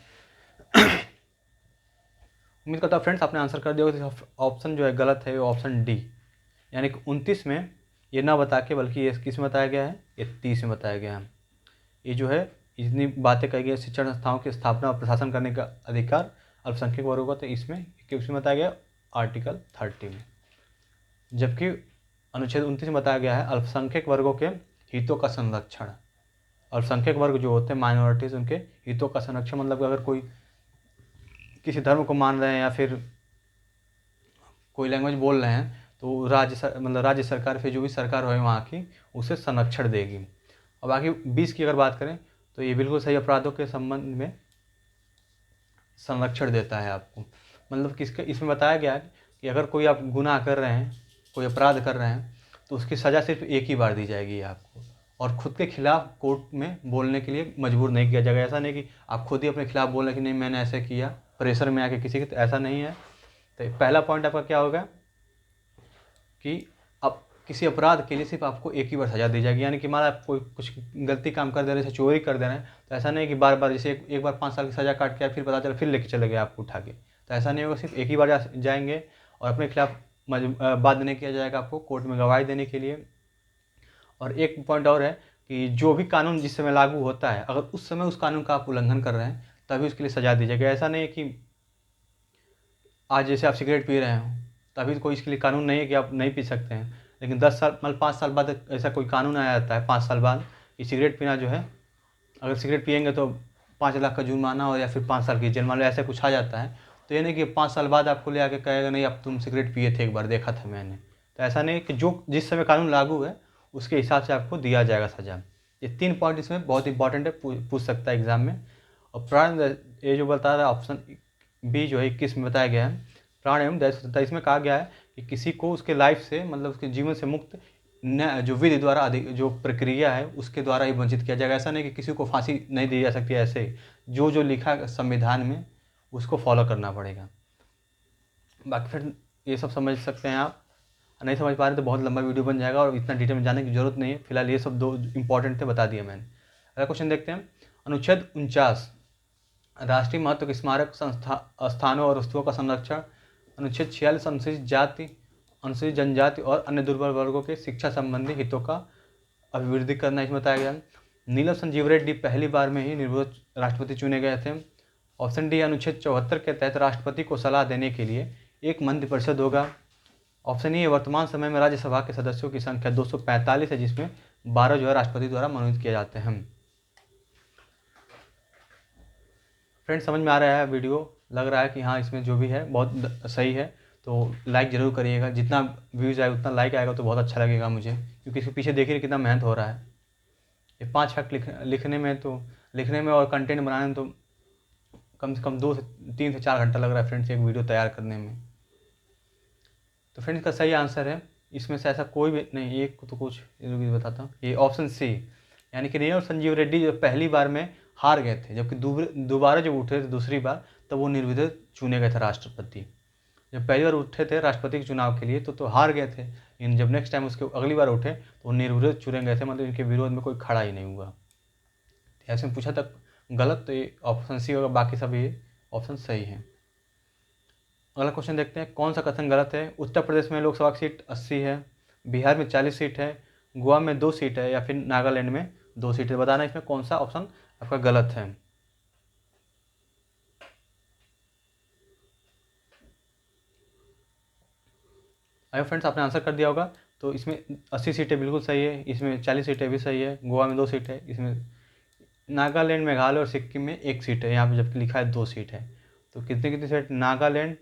उम्मीद करता हूँ फ्रेंड्स आपने आंसर कर दिया होगा। ऑप्शन जो है गलत है वो ऑप्शन डी, यानी कि 29 में ये ना बता के बल्कि ये किस में बताया गया है, ये 30 में बताया गया है। ये जो है इतनी बातें कही गई, शिक्षण संस्थाओं की स्थापना और प्रशासन करने का अधिकार अल्पसंख्यक वर्गों का, तो इसमें किस में बताया गया, आर्टिकल 30 में। जबकि अनुच्छेद 29 में बताया गया है अल्पसंख्यक वर्गों के हितों का संरक्षण। अल्पसंख्यक वर्ग जो होते हैं माइनॉरिटीज़, उनके हितों का संरक्षण, मतलब अगर कोई किसी धर्म को मान रहे हैं या फिर कोई लैंग्वेज बोल रहे हैं तो राज्य सरकार फिर जो भी सरकार होगी वहाँ की उसे संरक्षण देगी। और बाकी 20 की अगर बात करें तो ये बिल्कुल सही, अपराधों के संबंध में संरक्षण देता है आपको। मतलब किसके इसमें बताया गया है कि अगर कोई आप गुनाह कर रहे हैं, कोई अपराध कर रहे हैं, तो उसकी सज़ा सिर्फ एक ही बार दी जाएगी आपको, और खुद के खिलाफ कोर्ट में बोलने के लिए मजबूर नहीं किया जाएगा। ऐसा नहीं कि आप खुद ही अपने खिलाफ बोल रहे कि नहीं मैंने ऐसे किया, प्रेशर में आके किसी की, तो ऐसा नहीं है। तो पहला पॉइंट आपका क्या होगा कि अब किसी अपराध के लिए सिर्फ आपको एक ही बार सज़ा दी जाएगी। यानी कि मान आप कोई कुछ गलती काम कर दे रहे हैं, जैसे चोरी कर दे रहे हैं, तो ऐसा नहीं कि बार बार, जैसे एक बार 5 साल की सज़ा काट के फिर पता चला फिर लेके चले गए आपको उठा के, तो ऐसा नहीं होगा। सिर्फ एक ही बार जाएंगे और अपने खिलाफ बात नहीं किया जाएगा आपको कोर्ट में गवाही देने के लिए। और एक पॉइंट और है कि जो भी कानून जिस समय लागू होता है, अगर उस समय उस कानून का आप उल्लंघन कर रहे हैं तभी उसके लिए सज़ा दी जाएगी। ऐसा नहीं है कि आज जैसे आप सिगरेट पी रहे हो तभी कोई इसके लिए कानून नहीं है कि आप नहीं पी सकते हैं, लेकिन 10 साल मतलब 5 साल बाद ऐसा कोई कानून आ जाता है, 5 साल बाद, कि सिगरेट पीना जो है, अगर सिगरेट पिएंगे तो 5 लाख का जुर्माना हो या फिर 5 साल की जेल, मान लो ऐसा कुछ आ जाता है। तो ये नहीं कि 5 साल बाद आपको ले आके कहेगा नहीं अब तुम सिगरेट पिए थे, एक बार देखा था मैंने। तो ऐसा नहीं कि जो जिस समय कानून लागू है उसके हिसाब से आपको दिया जाएगा सज़ा। ये 3 पॉइंट इसमें बहुत इंपॉर्टेंट है, पूछ सकता है एग्जाम में। और प्राण, ये जो बता रहा है ऑप्शन बी जो है 21 में बताया गया है, प्राण एवं दया स्वतंत्रता, इसमें कहा गया है कि किसी को उसके लाइफ से, मतलब उसके जीवन से मुक्त जो विधि द्वारा जो प्रक्रिया है उसके द्वारा ही वंचित किया जाएगा। ऐसा नहीं कि किसी को फांसी नहीं दी जा सकती है, ऐसे ही जो लिखा है संविधान में उसको फॉलो करना पड़ेगा। बाकी फिर ये सब समझ सकते हैं आप, नहीं समझ पा रहे तो बहुत लंबा वीडियो बन जाएगा और इतना डिटेल में जाने की जरूरत नहीं है। फिलहाल ये सब 2 इंपॉर्टेंट थे, बता दिया मैंने। अगला क्वेश्चन देखते हैं। अनुच्छेद 49 राष्ट्रीय महत्व के स्मारक स्थानों और वस्तुओं का संरक्षण। अनुच्छेद 46 अनुसूचित जाति, अनुसूचित जनजाति और अन्य दुर्बल वर्गों के शिक्षा संबंधी हितों का अभिवृद्धि करना, इसमें बताया गया। नीलम संजीव रेड्डी पहली बार में ही निर्विरोध राष्ट्रपति चुने गए थे। ऑप्शन डी, अनुच्छेद 74 के तहत राष्ट्रपति को सलाह देने के लिए एक मंत्रिपरिषद होगा। ऑप्शन ए, वर्तमान समय में राज्यसभा के सदस्यों की संख्या 245 है, जिसमें 12 जो है राष्ट्रपति द्वारा मनोनीत किए जाते हैं। फ्रेंड्स समझ में आ रहा है वीडियो, लग रहा है कि हाँ इसमें जो भी है बहुत सही है, तो लाइक ज़रूर करिएगा। जितना व्यूज़ आएगा उतना लाइक आएगा तो बहुत अच्छा लगेगा मुझे, क्योंकि इसके पीछे देखिए कितना मेहनत हो रहा है। ये 5 फैक्ट लिखने में और कंटेंट बनाने में तो कम से कम 2 से 3 से 4 घंटा लग रहा है फ्रेंड्स एक वीडियो तैयार करने में। तो फ्रेंड्स का सही आंसर है इसमें से ऐसा कोई भी नहीं, एक तो कुछ बताता हूँ, ये ऑप्शन सी, यानी कि नीलम संजीव रेड्डी जो पहली बार में हार गए थे, जबकि दोबारा जब उठे थे दूसरी बार तब वो निर्विरोध चुने गए थे राष्ट्रपति। जब पहली बार उठे थे राष्ट्रपति के चुनाव के लिए तो हार गए थे, लेकिन जब नेक्स्ट टाइम उसके अगली बार उठे तो वो निर्विरोध चुने गए थे, मतलब इनके विरोध में कोई खड़ा ही नहीं हुआ। ऐसे में पूछा था गलत, तो ये ऑप्शन सी होगा, बाकी सब ये ऑप्शन सही है। अगला क्वेश्चन देखते हैं, कौन सा कथन गलत है। उत्तर प्रदेश में लोकसभा की सीट 80 है, बिहार में 40 सीट है, गोवा में 2 सीट है, या फिर नागालैंड में 2 सीट है। बताना इसमें कौन सा ऑप्शन आपका गलत है। अगर फ्रेंड्स आपने आंसर कर दिया होगा तो इसमें 80 सीटें बिल्कुल सही है, इसमें 40 सीटें भी सही है, गोवा में 2 सीट है, इसमें नागालैंड, मेघालय और सिक्किम में 1 सीट है, यहाँ पे जबकि लिखा है 2 सीट है। तो कितनी सीट, नागालैंड,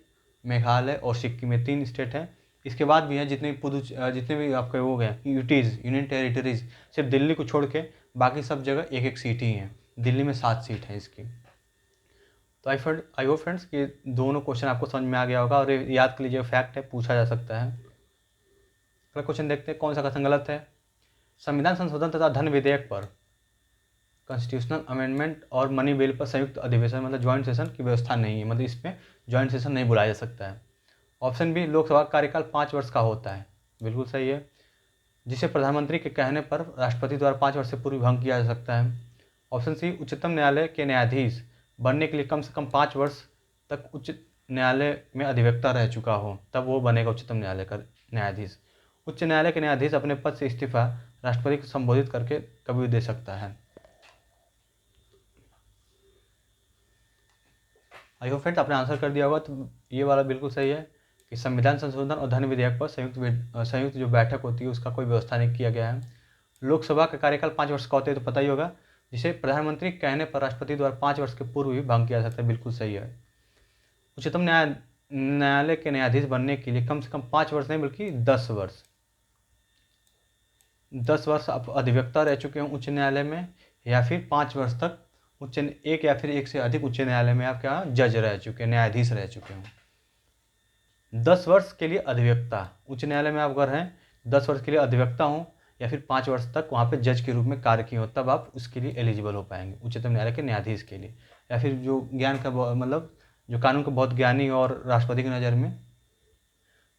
मेघालय और सिक्किम में 3 स्टेट है। इसके बाद भी हैं जितने भी आपके हो गए यूटीज़, यूनियन टेरिटरीज, सिर्फ दिल्ली को छोड़ के बाकी सब जगह 1-1 सीट ही हैं। दिल्ली में 7 सीट है इसकी। तो आई होप फ्रेंड्स कि दोनों क्वेश्चन आपको समझ में आ गया होगा और ये याद कर लीजिए, फैक्ट है, पूछा जा सकता है। अगला क्वेश्चन देखते हैं, कौन सा कथन गलत है। संविधान संशोधन तथा धन विधेयक पर, कॉन्स्टिट्यूशनल अमेंडमेंट और मनी बिल पर संयुक्त अधिवेशन मतलब ज्वाइंट सेशन की व्यवस्था नहीं है, मतलब इसमें ज्वाइंट सेशन नहीं बुलाया जा सकता है। ऑप्शन बी, लोकसभा का कार्यकाल 5 वर्ष का होता है, बिल्कुल सही है, जिसे प्रधानमंत्री के कहने पर राष्ट्रपति द्वारा 5 वर्ष से पूर्व भंग किया जा सकता है। ऑप्शन सी, उच्चतम न्यायालय के न्यायाधीश बनने के लिए कम से कम 5 वर्ष तक उच्च न्यायालय में अधिवक्ता रह चुका हो, तब वो बनेगा उच्चतम न्यायालय का न्यायाधीश। उच्च न्यायालय के न्यायाधीश अपने पद से इस्तीफा राष्ट्रपति को संबोधित करके कभी भी दे सकता है। आई होप फ्रेंड्स आपने आंसर कर दिया होगा, तो ये वाला बिल्कुल सही है कि संविधान संशोधन और धन विधेयक पर संयुक्त जो बैठक होती है उसका कोई व्यवस्था नहीं किया गया है। लोकसभा का कार्यकाल 5 वर्ष का होता है तो पता ही होगा, जिसे प्रधानमंत्री कहने पर राष्ट्रपति द्वारा 5 वर्ष के पूर्व भी भंग किया जा सकता है। बिल्कुल सही है। उच्चतम न्यायालय के न्यायाधीश बनने के लिए कम से कम 5 वर्ष नहीं बल्कि 10 वर्ष 10 वर्ष आप अधिवक्ता रह चुके हों उच्च न्यायालय में, या फिर 5 वर्ष तक एक या फिर एक से अधिक उच्च न्यायालय में आप क्या जज रह चुके, न्यायाधीश रह चुके हों। 10 वर्ष के लिए अधिवक्ता, उच्च न्यायालय में आप अगर हैं 10 वर्ष के लिए अधिवक्ता हों या फिर 5 वर्ष तक वहाँ पे जज के रूप में कार्य किए हो, तब आप उसके लिए एलिजिबल हो पाएंगे उच्चतम न्यायालय के न्यायाधीश के लिए। या फिर जो ज्ञान का मतलब जो कानून का बहुत ज्ञानी और राष्ट्रपति की नज़र में,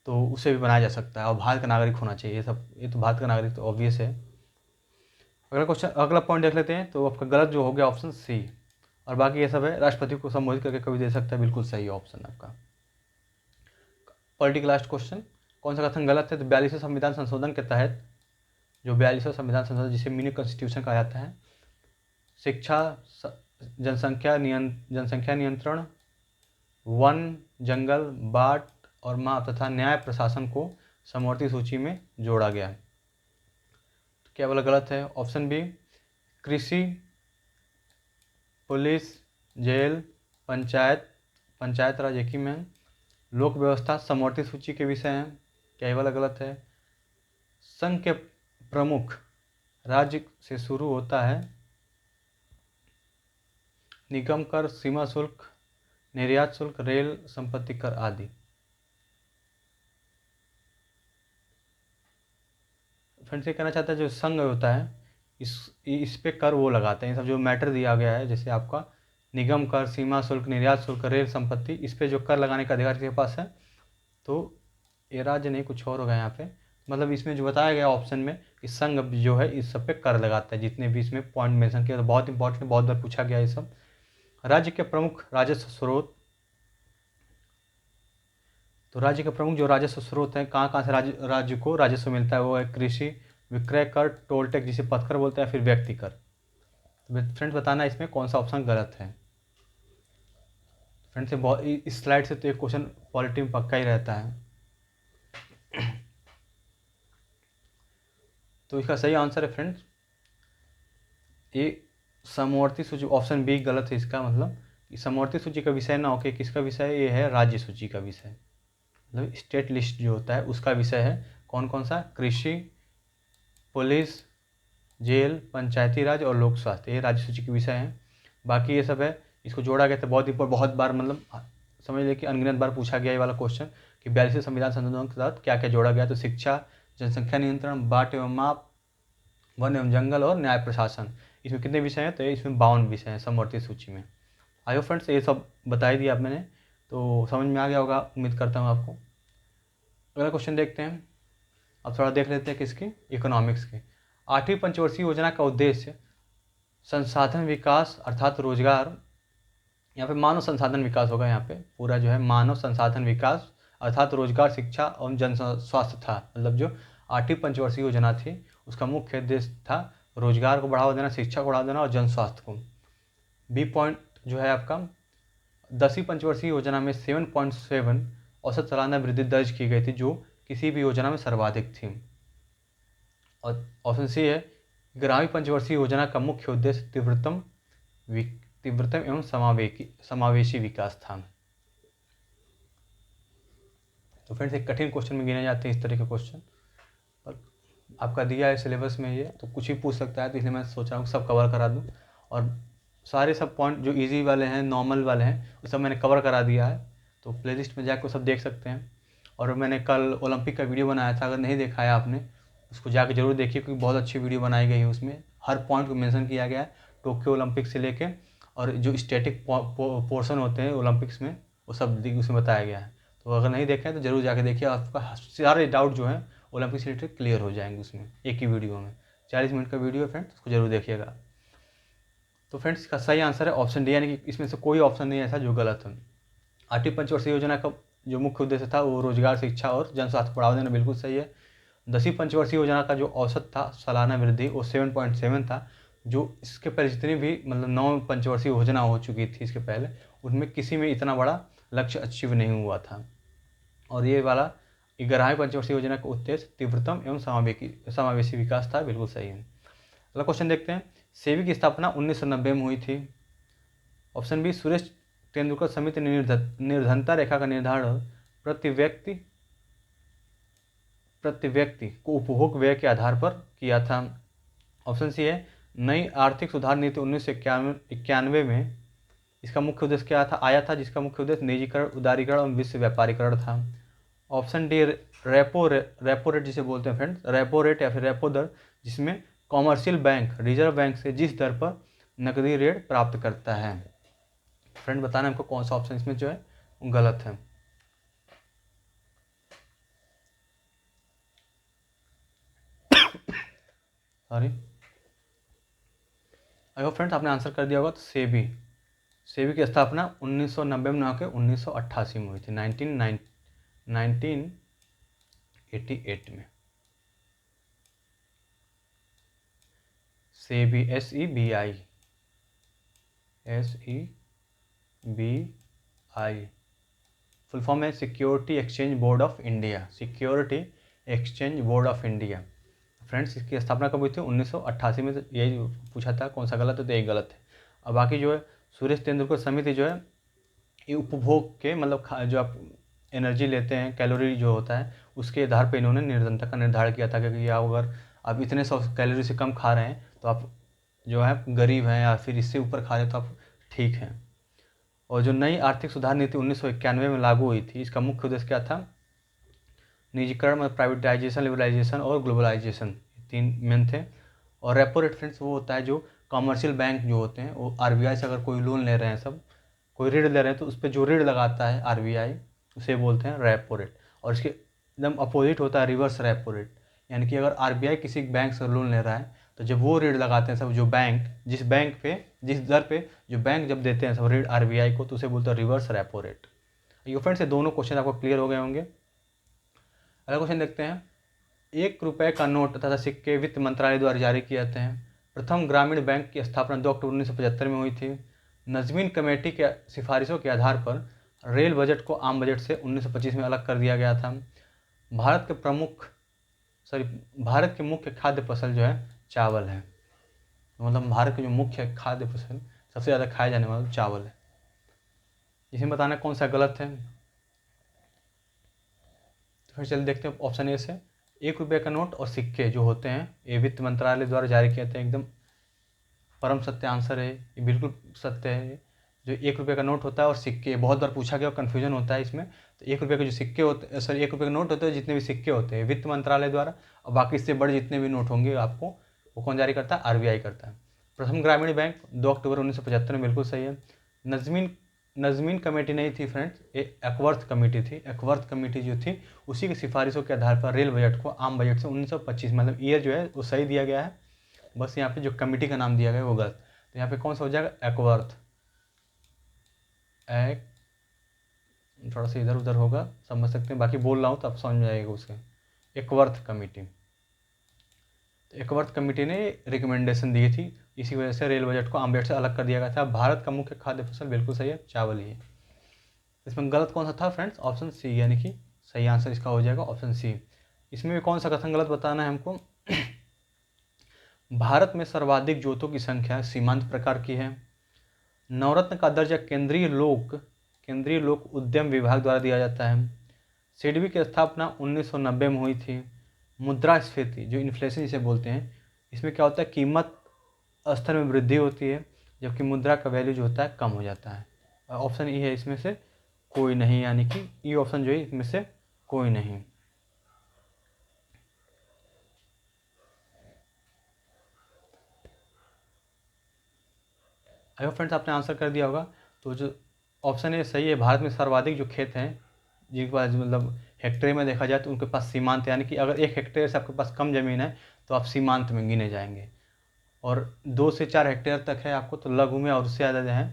तो उसे भी बनाया जा सकता है। और भारत का नागरिक होना चाहिए, ये तो भारत का नागरिक तो ऑब्वियस है। अगला क्वेश्चन, अगला पॉइंट देख लेते हैं। तो आपका गलत जो हो गया ऑप्शन सी, और बाकी ये सब है राष्ट्रपति को संबोधित करके कभी दे सकता है। बिल्कुल सही ऑप्शन आपका। पॉलिटिकल लास्ट क्वेश्चन, कौन सा कथन गलत है? तो 42वें संविधान संशोधन के तहत, जो 42वां संविधान संशोधन जिसे मिनी कॉन्स्टिट्यूशन कहा जाता है, शिक्षा, जनसंख्या नियंत्रण, वन, जंगल, बाट और माप तथा न्याय प्रशासन को समवर्ती सूची में जोड़ा गया है। तो क्या बोला गलत है? ऑप्शन बी, कृषि, पुलिस, जेल, पंचायत राज एक ही में, लोक व्यवस्था समवर्ती सूची के विषय हैं। क्या ये वाला गलत है? संघ के प्रमुख राज्य से शुरू होता है, निगम कर, सीमा शुल्क, निर्यात शुल्क, रेल संपत्ति कर आदि। फ्रेंड्स ये कहना चाहता है जो संघ होता है इस पे कर वो लगाते हैं। सब जो मैटर दिया गया है, जैसे आपका निगम कर, सीमा शुल्क, निर्यात शुल्क, रेल संपत्ति, इस पे जो कर लगाने का अधिकार किसके पास है? तो ये राज्य नहीं, कुछ और होगा यहाँ पे। मतलब इसमें जो बताया गया ऑप्शन में कि संघ जो है इस सब पे कर लगाता है, जितने भी इसमें पॉइंट मेंशन किया। तो बहुत इंपॉर्टेंट, बहुत बार पूछा गया ये सब। राज्य के प्रमुख राजस्व स्रोत, तो राज्य के प्रमुख जो राजस्व स्रोत हैं, कहाँ कहाँ से राज्य को राजस्व मिलता है, वो है कृषि, विक्रय कर, टोल टैक्स जिसे पथकर बोलते हैं, फिर व्यक्ति कर। तो फ्रेंड्स बताना इसमें कौन सा ऑप्शन गलत है। फ्रेंड्स इस स्लाइड से तो एक क्वेश्चन पॉलिटी में पक्का ही रहता है। तो इसका सही आंसर है फ्रेंड्स ये समवर्ती सूची, ऑप्शन बी गलत है। इसका मतलब समवर्ती सूची का विषय ना होके किसका विषय है? ये है राज्य सूची का विषय, मतलब स्टेट लिस्ट जो होता है उसका विषय है। कौन कौन सा? कृषि, पुलिस, जेल, पंचायती राज और लोक स्वास्थ्य, ये राज्य सूची के विषय हैं। बाकी ये सब है, इसको जोड़ा गया था बहुत बार, मतलब समझ लें कि अनगिनत बार पूछा गया ये वाला क्वेश्चन कि 42वें संविधान संशोधन के साथ क्या क्या जोड़ा गया। तो शिक्षा, जनसंख्या नियंत्रण, बाट एवं माप, वन एवं जंगल और न्याय प्रशासन, इसमें कितने विषय हैं? तो इसमें 52 विषय हैं समवर्ती सूची में। आई होप फ्रेंड्स ये सब बता ही दिया आप मैंने, तो समझ में आ गया होगा, उम्मीद करता हूँ आपको। अगला क्वेश्चन देखते हैं। अब थोड़ा देख लेते हैं किसकी, इकोनॉमिक्स की। 8वीं पंचवर्षीय योजना का उद्देश्य संसाधन विकास अर्थात रोजगार, यहाँ पे मानव संसाधन विकास होगा, यहाँ पे पूरा जो है मानव संसाधन विकास अर्थात रोजगार, शिक्षा और जन स्वास्थ्य था। मतलब जो 8वीं पंचवर्षीय योजना थी उसका मुख्य उद्देश्य था रोजगार को बढ़ावा देना, शिक्षा को बढ़ावा देना और जन स्वास्थ्य को। बी पॉइंट जो है आपका 10वीं पंचवर्षीय योजना में 7.7 औसत सालाना वृद्धि दर्ज की गई थी, जो किसी भी योजना में सर्वाधिक थी। और ऑप्शन सी है 11वीं पंचवर्षीय योजना का मुख्य उद्देश्य तीव्रतम एवं समावेशी विकास था। तो फ्रेंड्स एक कठिन क्वेश्चन में गिने जाते हैं इस तरह के क्वेश्चन, और आपका दिया है सिलेबस में ये, तो कुछ ही पूछ सकता है, तो इसलिए मैं सोच रहा हूँ सब कवर करा दूँ। और सारे सब पॉइंट जो इजी वाले हैं, नॉर्मल वाले हैं, वो सब मैंने कवर करा दिया है। तो प्लेलिस्ट में जाकर सब देख सकते हैं। और मैंने कल ओलंपिक का वीडियो बनाया था, अगर नहीं देखा है आपने उसको जाकर जरूर देखिए, क्योंकि बहुत अच्छी वीडियो बनाई गई है। उसमें हर पॉइंट को मेंशन किया गया है, टोक्यो ओलंपिक से लेके, और जो स्टैटिक पोर्शन होते हैं ओलंपिक्स में वो सब उसमें बताया गया है। तो अगर नहीं देखें तो जरूर जाके देखिए, आपका सारे डाउट जो हैं ओलंपिक से रिलेटेड क्लियर हो जाएंगे उसमें, एक ही वीडियो में। 40 मिनट का वीडियो है फ्रेंड्स, उसको जरूर देखिएगा। तो फ्रेंड्स इसका सही आंसर है ऑप्शन डी, यानी कि इसमें से कोई ऑप्शन नहीं ऐसा जो गलत है। 8वीं पंचवर्षीय योजना का जो मुख्य उद्देश्य था वो रोजगार, शिक्षा और जन स्वास्थ्य को बढ़ावा देना, बिल्कुल सही है। 10वीं पंचवर्षीय योजना का जो औसत था सालाना वृद्धि वो 7.7 था, जो इसके पहले जितनी भी मतलब 9 पंचवर्षीय योजना हो चुकी थी इसके पहले, उनमें किसी में इतना बड़ा लक्ष्य अचीव नहीं हुआ था। और ये वाला 11वीं पंचवर्षीय योजना का उद्देश्य तीव्रतम एवं समावेशी विकास था, बिल्कुल सही है। अगला क्वेश्चन देखते हैं। सेबी की स्थापना 1990 में हुई थी। ऑप्शन बी, सुरेश तेंदुलकर समिति ने निर्धनता रेखा का निर्धारण प्रति व्यक्ति को उपभोग व्यय के आधार पर किया था। ऑप्शन सी है, नई आर्थिक सुधार नीति 1991 में इसका मुख्य उद्देश्य क्या था आया था, जिसका मुख्य उद्देश्य निजीकरण, उदारीकरण और विश्व व्यापारीकरण था। ऑप्शन डी, रेपो रेट जिसे बोलते हैं फ्रेंड्स, रेपो रेट या फिर रेपो दर, जिसमें कॉमर्शियल बैंक रिजर्व बैंक से जिस दर पर नकदी ऋण प्राप्त करता है। फ्रेंड बताना हमको कौन सा ऑप्शन इसमें जो है गलत है। सॉरी, आई होप फ्रेंड्स आपने आंसर कर दिया होगा। तो सेबी की स्थापना 1990 में ना होकर 1988 में हुई थी, 1988 में। सेबी, SEBI फुल फॉर्म है security exchange board of India, security exchange board of India. Friends इसकी स्थापना कब हुई थी? 1988 में। तो यही पूछा था कौन सा गलत है, तो यही गलत है। और बाकी जो है सुरेश तेंदुलकर समिति जो है ये उपभोग के मतलब जो आप एनर्जी लेते हैं, कैलोरी जो होता है उसके आधार पर इन्होंने निर्धनता का निर्धारण किया था, क्योंकि अगर आप इतने 100 कैलोरी से कम खा रहे हैं तो आप जो है गरीब हैं, या फिर इससे ऊपर खा रहे हैं तो आप ठीक हैं। और जो नई आर्थिक सुधार नीति 1991 में लागू हुई थी, इसका मुख्य उद्देश्य क्या था? निजीकरण में प्राइवेटाइजेशन, लिबरलाइजेशन और ग्लोबलाइजेशन, तीन मेन थे। और रेपो रेट फ्रेंड्स वो होता है जो कॉमर्शियल बैंक जो होते हैं वो आरबीआई से अगर कोई लोन ले रहे हैं, सब कोई ऋण ले रहे हैं, तो उस पर जो ऋण लगाता है आरबीआई उसे बोलते हैं रेपो रेट। और इसके एकदम अपोजिट होता है रिवर्स रेपो रेट, यानी कि अगर आरबीआई किसी बैंक से लोन ले रहा है तो जब वो ऋण लगाते हैं सब, जो बैंक जिस दर पे जो बैंक जब देते हैं सब ऋण आरबीआई को, तो उसे बोलते हैं रिवर्स रेपो रेट। ये फ्रेंड्स ये दोनों क्वेश्चन आपको क्लियर हो गए होंगे। अगला क्वेश्चन देखते हैं। 1 रुपये का नोट तथा सिक्के वित्त मंत्रालय द्वारा जारी किए जाते हैं। प्रथम ग्रामीण बैंक की स्थापना 2 अक्टूबर 1975 में हुई थी। नजमीन कमेटी के सिफारिशों के आधार पर रेल बजट को आम बजट से 1925 में अलग कर दिया गया था। भारत के मुख्य खाद्य फसल जो है चावल है। मतलब भारत की जो मुख्य खाद्य फसल सबसे ज़्यादा खाया जाने वाला चावल है। इसमें बताना कौन सा गलत है। तो फिर चलिए देखते हैं ऑप्शन ए से। 1 रुपये का नोट और सिक्के जो होते हैं ये वित्त मंत्रालय द्वारा जारी किए जाते हैं। एकदम परम सत्य आंसर है, ये बिल्कुल सत्य है। जो 1 रुपये का नोट होता है और सिक्के, बहुत बार पूछा गया, कन्फ्यूजन होता है इसमें। तो 1 रुपये के जो सिक्के होते, सॉरी 1 रुपये का नोट होते हैं, जितने भी सिक्के होते हैं वित्त मंत्रालय द्वारा, और बाकी इससे बड़े जितने भी नोट होंगे आपको वो कौन जारी करता है? आरबीआई करता है। प्रथम ग्रामीण बैंक 2 अक्टूबर 1975 में, बिल्कुल सही है। नजमीन कमेटी नहीं थी फ्रेंड्स, ये एकवर्थ कमेटी थी। एकवर्थ कमेटी जो थी उसी की सिफारिशों के आधार पर रेल बजट को आम बजट से 1925, मतलब ईयर जो है वो सही दिया गया है, बस यहाँ पे जो कमेटी का नाम दिया गया है वो गलत। तो यहाँ पे कौन सा हो जाएगा? एकवर्थ। थोड़ा सा इधर उधर होगा, समझ सकते हैं, बाकी बोल रहा हूँ तो आप समझ में आएगा उसके। एकवर्थ कमेटी, तो एकवर्थ कमेटी ने रिकमेंडेशन दी थी, इसी वजह से रेल बजट को आम बजट से अलग कर दिया गया था। भारत का मुख्य खाद्य फसल बिल्कुल सही है, चावल ही है। इसमें गलत कौन सा था फ्रेंड्स? ऑप्शन सी, यानी कि सही आंसर इसका हो जाएगा ऑप्शन सी। इसमें भी कौन सा कथन गलत बताना है हमको। भारत में सर्वाधिक जोतों की संख्या सीमांत प्रकार की है। नवरत्न का दर्जा केंद्रीय लोक उद्यम विभाग द्वारा दिया जाता है। सिडबी की स्थापना 1990 में हुई थी। मुद्रास्फीति जो इन्फ्लेशन जिसे बोलते हैं, इसमें क्या होता है? कीमत स्तर में वृद्धि होती है, जबकि मुद्रा का वैल्यू जो होता है कम हो जाता है। ऑप्शन ई है इसमें से कोई नहीं, यानी कि ई ऑप्शन जो है इसमें से कोई नहीं। आई होप फ्रेंड्स आपने आंसर कर दिया होगा। तो जो ऑप्शन ए सही है, भारत में सर्वाधिक जो खेत हैं जिनके पास मतलब हेक्टेयर में देखा जाए तो उनके पास सीमांत, यानी कि अगर 1 हेक्टेयर से आपके पास कम ज़मीन है तो आप सीमांत में गिने जाएंगे, और 2 से 4 हेक्टेयर तक है आपको तो लघु में, और उससे ज़्यादा है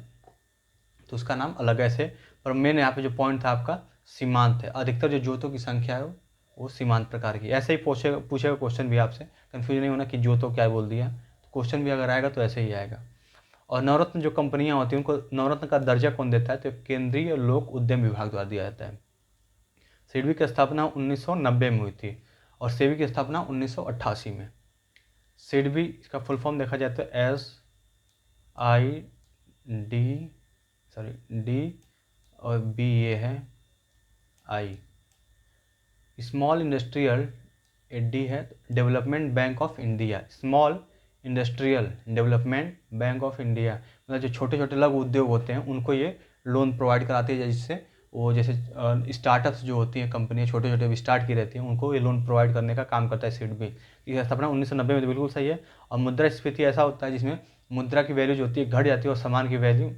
तो उसका नाम अलग ऐसे। पर मेन यहाँ पे जो पॉइंट था आपका सीमांत है। अधिकतर जो जोतों की संख्या है वो सीमांत प्रकार की। ऐसे ही पूछेगा क्वेश्चन भी आपसे, कन्फ्यूजन नहीं होना कि जोतों क्या बोल दिया। क्वेश्चन भी अगर आएगा तो ऐसे ही आएगा। और नवरत्न जो कंपनियां होती हैं उनको नवरत्न का दर्जा कौन देता है? तो केंद्रीय लोक उद्यम विभाग द्वारा दिया जाता है। सिडबी की स्थापना 1990 में हुई थी और सेबी की स्थापना 1988 में। सिडबी इसका फुल फॉर्म देखा जाए तो डी और बी ये है आई। स्मॉल इंडस्ट्रियल डी है development bank of India. Small industrial development bank of India मतलब जो छोटे छोटे लघु उद्योग होते हैं उनको ये लोन प्रोवाइड कराती है, जिससे वो जैसे स्टार्टअप्स जो होती हैं कंपनियाँ छोटे छोटे स्टार्ट की रहती हैं उनको ये लोन प्रोवाइड करने का काम करता है सिडबी। इसकी स्थापना 1990 में तो बिल्कुल सही है। और मुद्रास्फीति ऐसा होता है जिसमें मुद्रा की वैल्यू जो होती है घट जाती है और सामान की वैल्यू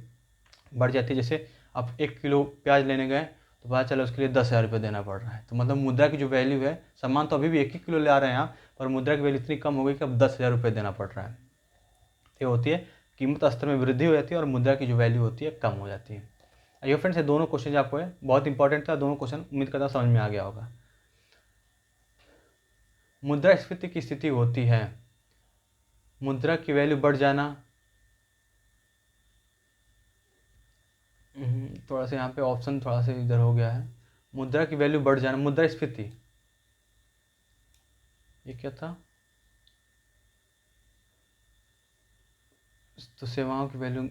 बढ़ जाती है। जैसे आप 1 किलो प्याज लेने गए तो पता चला उसके लिए 10,000 रुपये देना पड़ रहा है, तो मतलब मुद्रा की जो वैल्यू है, सामान तो अभी भी 1 किलो ले आ रहे हैं आप, पर मुद्रा की वैल्यू इतनी कम हो गई कि अब 10,000 रुपये देना पड़ रहा है। ये होती है कीमत स्तर में वृद्धि हो जाती है और मुद्रा की जो वैल्यू होती है कम हो जाती है। आइए फ्रेंड्स, ये दोनों क्वेश्चन आपको है बहुत इंपॉर्टेंट था, दोनों क्वेश्चन उम्मीद करता हूँ समझ में आ गया होगा। मुद्रास्फीति की स्थिति होती है मुद्रा की वैल्यू बढ़ जाना, थोड़ा सा यहाँ पे ऑप्शन थोड़ा सा इधर हो गया है। मुद्रा की वैल्यू बढ़ जाना, मुद्रास्फीति ये क्या था, तो सेवाओं की वैल्यू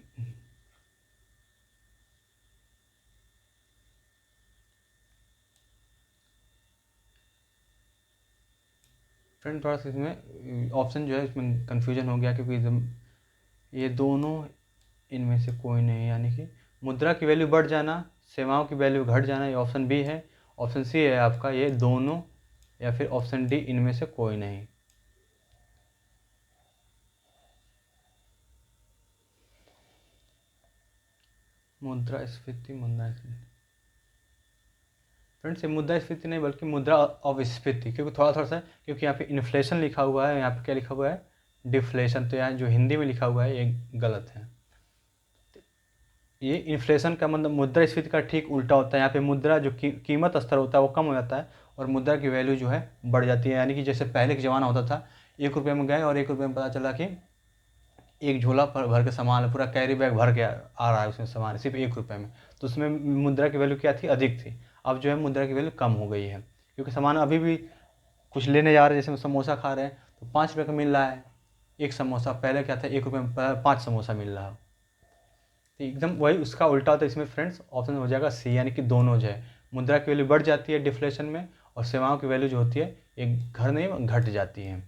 फ्रेंड थोड़ा सा इसमें ऑप्शन जो है इसमें कन्फ्यूजन हो गया, क्योंकि ये दोनों इनमें से कोई नहीं, यानी कि मुद्रा की वैल्यू बढ़ जाना, सेवाओं की वैल्यू घट जाना, ये ऑप्शन बी है। ऑप्शन सी है आपका ये दोनों, या फिर ऑप्शन डी इनमें से कोई नहीं। मुद्रास्फीति फ्रेंड्स, ये मुद्रास्फीति नहीं बल्कि मुद्रा अपस्फीति, क्योंकि थोड़ा सा, क्योंकि यहाँ पे इन्फ्लेशन लिखा हुआ है, यहाँ पे क्या लिखा हुआ है डिफ्लेशन, तो यहाँ जो हिंदी में लिखा हुआ है ये गलत है। ये इन्फ्लेशन का मतलब मुद्रास्फीति का ठीक उल्टा होता है। यहाँ पे मुद्रा जो कीमत स्तर होता है वो कम हो जाता है और मुद्रा की वैल्यू जो है बढ़ जाती है। यानी कि जैसे पहले के ज़माना होता था 1 रुपये में गए और 1 रुपये में पता चला कि एक झोला भर के सामान, पूरा कैरी बैग भर के आ रहा है उसमें सामान सिर्फ 1 रुपये में, तो उसमें मुद्रा की वैल्यू क्या थी, अधिक थी। अब जो है मुद्रा की वैल्यू कम हो गई है, क्योंकि सामान अभी भी कुछ लेने जा रहे हैं, जैसे समोसा खा रहे हैं तो 5 रुपये का मिल रहा है एक समोसा, पहले क्या था 1 रुपये में 5 समोसा मिल रहा है। तो एकदम वही उसका उल्टा होता है इसमें फ्रेंड्स, ऑप्शन हो जाएगा सी, यानी कि दोनों जो है मुद्रा की वैल्यू बढ़ जाती है डिफ्लेशन में और सेवाओं की वैल्यू जो होती है एक घर नहीं घट जाती है।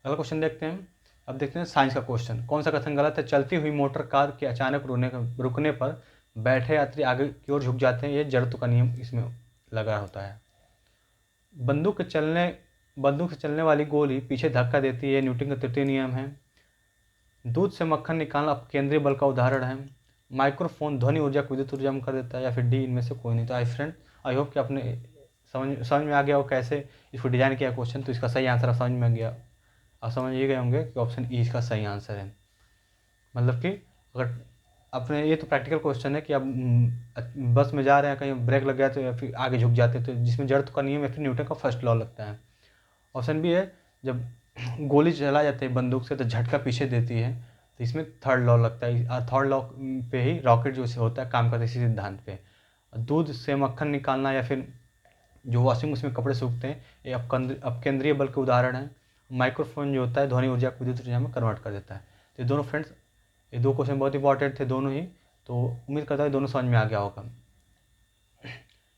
अगला क्वेश्चन देखते हैं। अब देखते हैं साइंस का क्वेश्चन। कौन सा कथन गलत है। चलती हुई मोटर कार के अचानक रुकने पर बैठे यात्री आगे की ओर झुक जाते हैं, ये जड़त्व का नियम इसमें लगा होता है। बंदूक से चलने वाली गोली पीछे धक्का देती है, न्यूटन का तृतीय नियम है। दूध से मक्खन निकालना केंद्रीय बल का उदाहरण है। माइक्रोफोन ध्वनि ऊर्जा को विद्युत ऊर्जा में कर देता है, या फिर डी इनमें से कोई नहीं। तो आई फ्रेंड, आई होप कि आपने समझ में आ गया हो कैसे इसको डिजाइन किया क्वेश्चन, तो इसका सही आंसर आप समझ में आ गया, आप समझ ये गए होंगे कि ऑप्शन ई इसका सही आंसर है। मतलब कि अगर अपने ये तो प्रैक्टिकल क्वेश्चन है कि आप बस में जा रहे हैं, कहीं ब्रेक लग गया तो या फिर आगे झुक जाते हैं, तो जिसमें जड़त्व का नियम या फिर न्यूटन का फर्स्ट लॉ लगता है। ऑप्शन बी है, जब गोली चला जाती है बंदूक से तो झटका पीछे देती है, तो इसमें थर्ड लॉ लगता है। थर्ड लॉ पे ही रॉकेट जो होता है काम करता है, इसी सिद्धांत पे। दूध से मक्खन निकालना या फिर जो वॉशिंग मशीन में कपड़े सूखते हैं, ये अपकेंद्रीय बल के उदाहरण है। माइक्रोफोन जो होता है ध्वनि ऊर्जा को विद्युत ऊर्जा में कन्वर्ट कर देता है। तो ये दोनों फ्रेंड्स, ये दो क्वेश्चन बहुत इंपॉर्टेंट थे दोनों ही, तो उम्मीद करता हूँ दोनों समझ में आ गया होगा।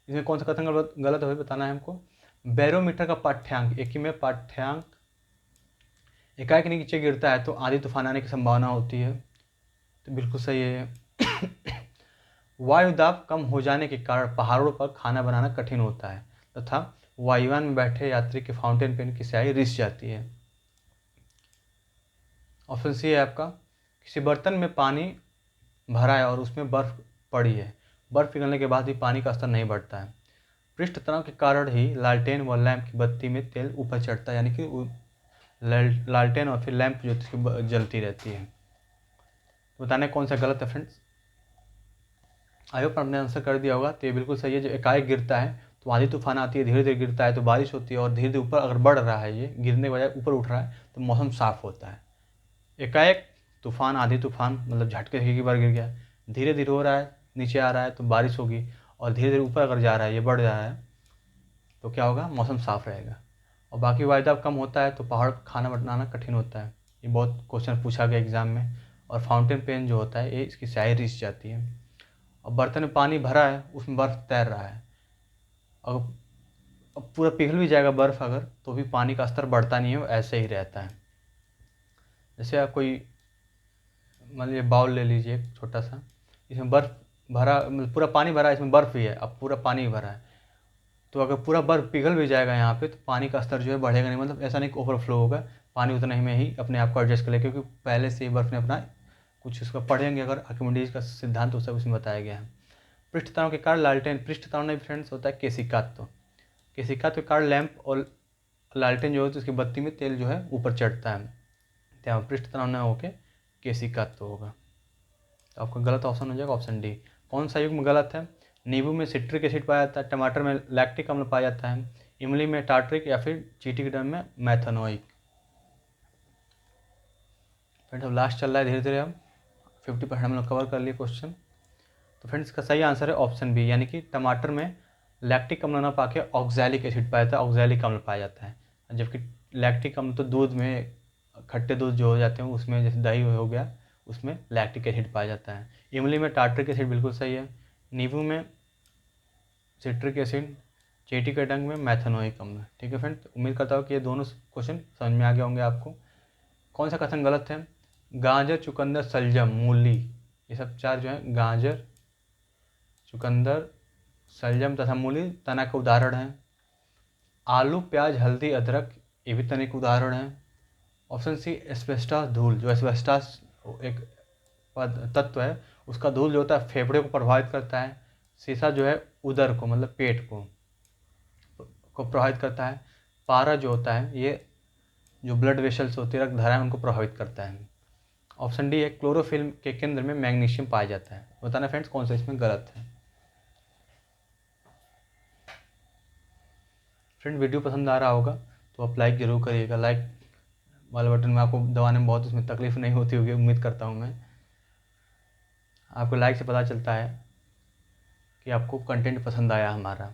इसमें कौन सा कथन गलत है बताना है हमको। बैरोमीटर का पाठ्यांक, एक ही में पाठ्यांक एकाएक नीचे गिरता है तो आंधी तूफान आने की संभावना होती है, तो बिल्कुल सही है। वायु दाब कम हो जाने के कारण पहाड़ों पर खाना बनाना कठिन होता है, तथा वायुयान में बैठे यात्री के फाउंटेन पेन की स्याही रिस जाती है। ऑप्शन सी है आपका, किसी बर्तन में पानी भरा है और उसमें बर्फ पड़ी है, बर्फ पिघलने के बाद भी पानी का स्तर नहीं बढ़ता है। पृष्ठ तनाव के कारण ही लालटेन व लैंप की बत्ती में तेल ऊपर चढ़ता है, यानी कि लालटेन और फिर लैंप जो जलती रहती है। बताने कौन सा गलत है फ्रेंड्स। आई होप आपने आंसर कर दिया होगा। तो ये बिल्कुल सही है, जो एकाएक गिरता है तो आंधी तूफान आती है, धीरे धीरे गिरता है तो बारिश होती है, और धीरे धीरे ऊपर अगर बढ़ रहा है, ये गिरने के बजाय ऊपर उठ रहा है तो मौसम साफ होता है। एकाएक तूफान, आंधी तूफान मतलब झटके से एक ही बार गिर गया, धीरे धीरे हो रहा है नीचे आ रहा है तो बारिश होगी, और धीरे धीरे ऊपर अगर जा रहा है ये बढ़ जा रहा है तो क्या होगा, मौसम साफ़ रहेगा। और बाकी वायदा कम होता है तो पहाड़ खाना बनाना कठिन होता है। ये बहुत क्वेश्चन पूछा गया एग्ज़ाम में। और फाउंटेन पेन जो होता है ये इसकी स्याही रिस जाती है। और बर्तन में पानी भरा है, उसमें बर्फ़ तैर रहा है। अब पूरा पिघल भी जाएगा बर्फ़ अगर, तो भी पानी का स्तर बढ़ता नहीं है, वो ऐसे ही रहता है। जैसे आप कोई मान लीजिए बाउल ले लीजिए एक छोटा सा, इसमें बर्फ़ भरा, मतलब पूरा पानी भरा है, इसमें बर्फ़ भी है, अब पूरा पानी भरा है। तो अगर पूरा बर्फ़ पिघल भी जाएगा यहाँ पे, तो पानी का स्तर जो है बढ़ेगा नहीं, मतलब ऐसा नहीं कि ओवरफ्लो होगा। पानी उतना ही में ही अपने आप को एडजस्ट कर लेगा, क्योंकि पहले से ही बर्फ़ ने अपना कुछ उसका पढ़ेंगे अगर आर्किमिडीज का सिद्धांत, तो सब इसमें बताया गया है। पृष्ठ तनाव के कारण लालटेन, पृष्ठ तनाव नहीं फ्रेंड्स होता है केशिकात्व। केशिकात्व के कारण लैंप और लालटेन जो होती है उसकी बत्ती में तेल जो है ऊपर चढ़ता है, तो यहाँ पृष्ठ तनाव न होकर केशिकात्व होगा। तो आपका गलत ऑप्शन हो जाएगा ऑप्शन डी। कौन सा युग्म गलत है? नींबू में सिट्रिक एसिड पाया जाता है, टमाटर में लैक्टिक अम्ल पाया जाता है, इमली में टार्ट्रिक, या फिर चीटी के डर में मैथनोइक। फ्रेंड्स अब लास्ट चल रहा है धीरे धीरे, हम 50% हम लोग कवर कर लिए क्वेश्चन। तो फ्रेंड्स इसका सही आंसर है ऑप्शन बी, यानी कि टमाटर में लैक्टिक अम्ल ना पाके ऑक्सैलिक एसिड पाया जाता है, ऑक्सैलिक अम्ल पाया जाता है। जबकि लैक्टिक अम्ल तो दूध में, खट्टे दूध जो हो जाते हैं उसमें, जैसे दही हो गया, उसमें लैक्टिक एसिड पाया जाता है। इमली में टार्ट्रिक एसिड बिल्कुल सही है, नींबू में सिट्रिक एसिड, चींटी के डंक में मैथनोइक अम्ल। ठीक है फ्रेंड्स, उम्मीद करता हूँ कि ये दोनों क्वेश्चन समझ में आ गए होंगे आपको। कौन सा कथन गलत है? गाजर, चुकंदर, सलजम, मूली, ये सब चार जो है, गाजर, चुकंदर, सलजम तथा मूली तना के उदाहरण हैं। आलू, प्याज, हल्दी, अदरक, ये भी तने के उदाहरण हैं। ऑप्शन सी एस्बेस्टॉस धूल, जो एस्बेस्टॉस एक तत्व है, उसका धूल जो होता है फेफड़े को प्रभावित करता है। शीशा जो है उदर को, मतलब पेट को प्रभावित करता है। पारा जो होता है ये जो ब्लड वेसल्स होती है, रक्त धाराएं, उनको प्रभावित करता है। ऑप्शन डी है क्लोरोफिल के केंद्र में मैग्नीशियम पाया जाता है। बताना फ्रेंड्स कौन सा इसमें गलत है। फ्रेंड वीडियो पसंद आ रहा होगा तो आप लाइक ज़रूर करिएगा। लाइक वाले बटन में आपको दबाने में बहुत उसमें तकलीफ नहीं होती होगी, उम्मीद करता हूँ मैं। आपको लाइक से पता चलता है कि आपको कंटेंट पसंद आया हमारा।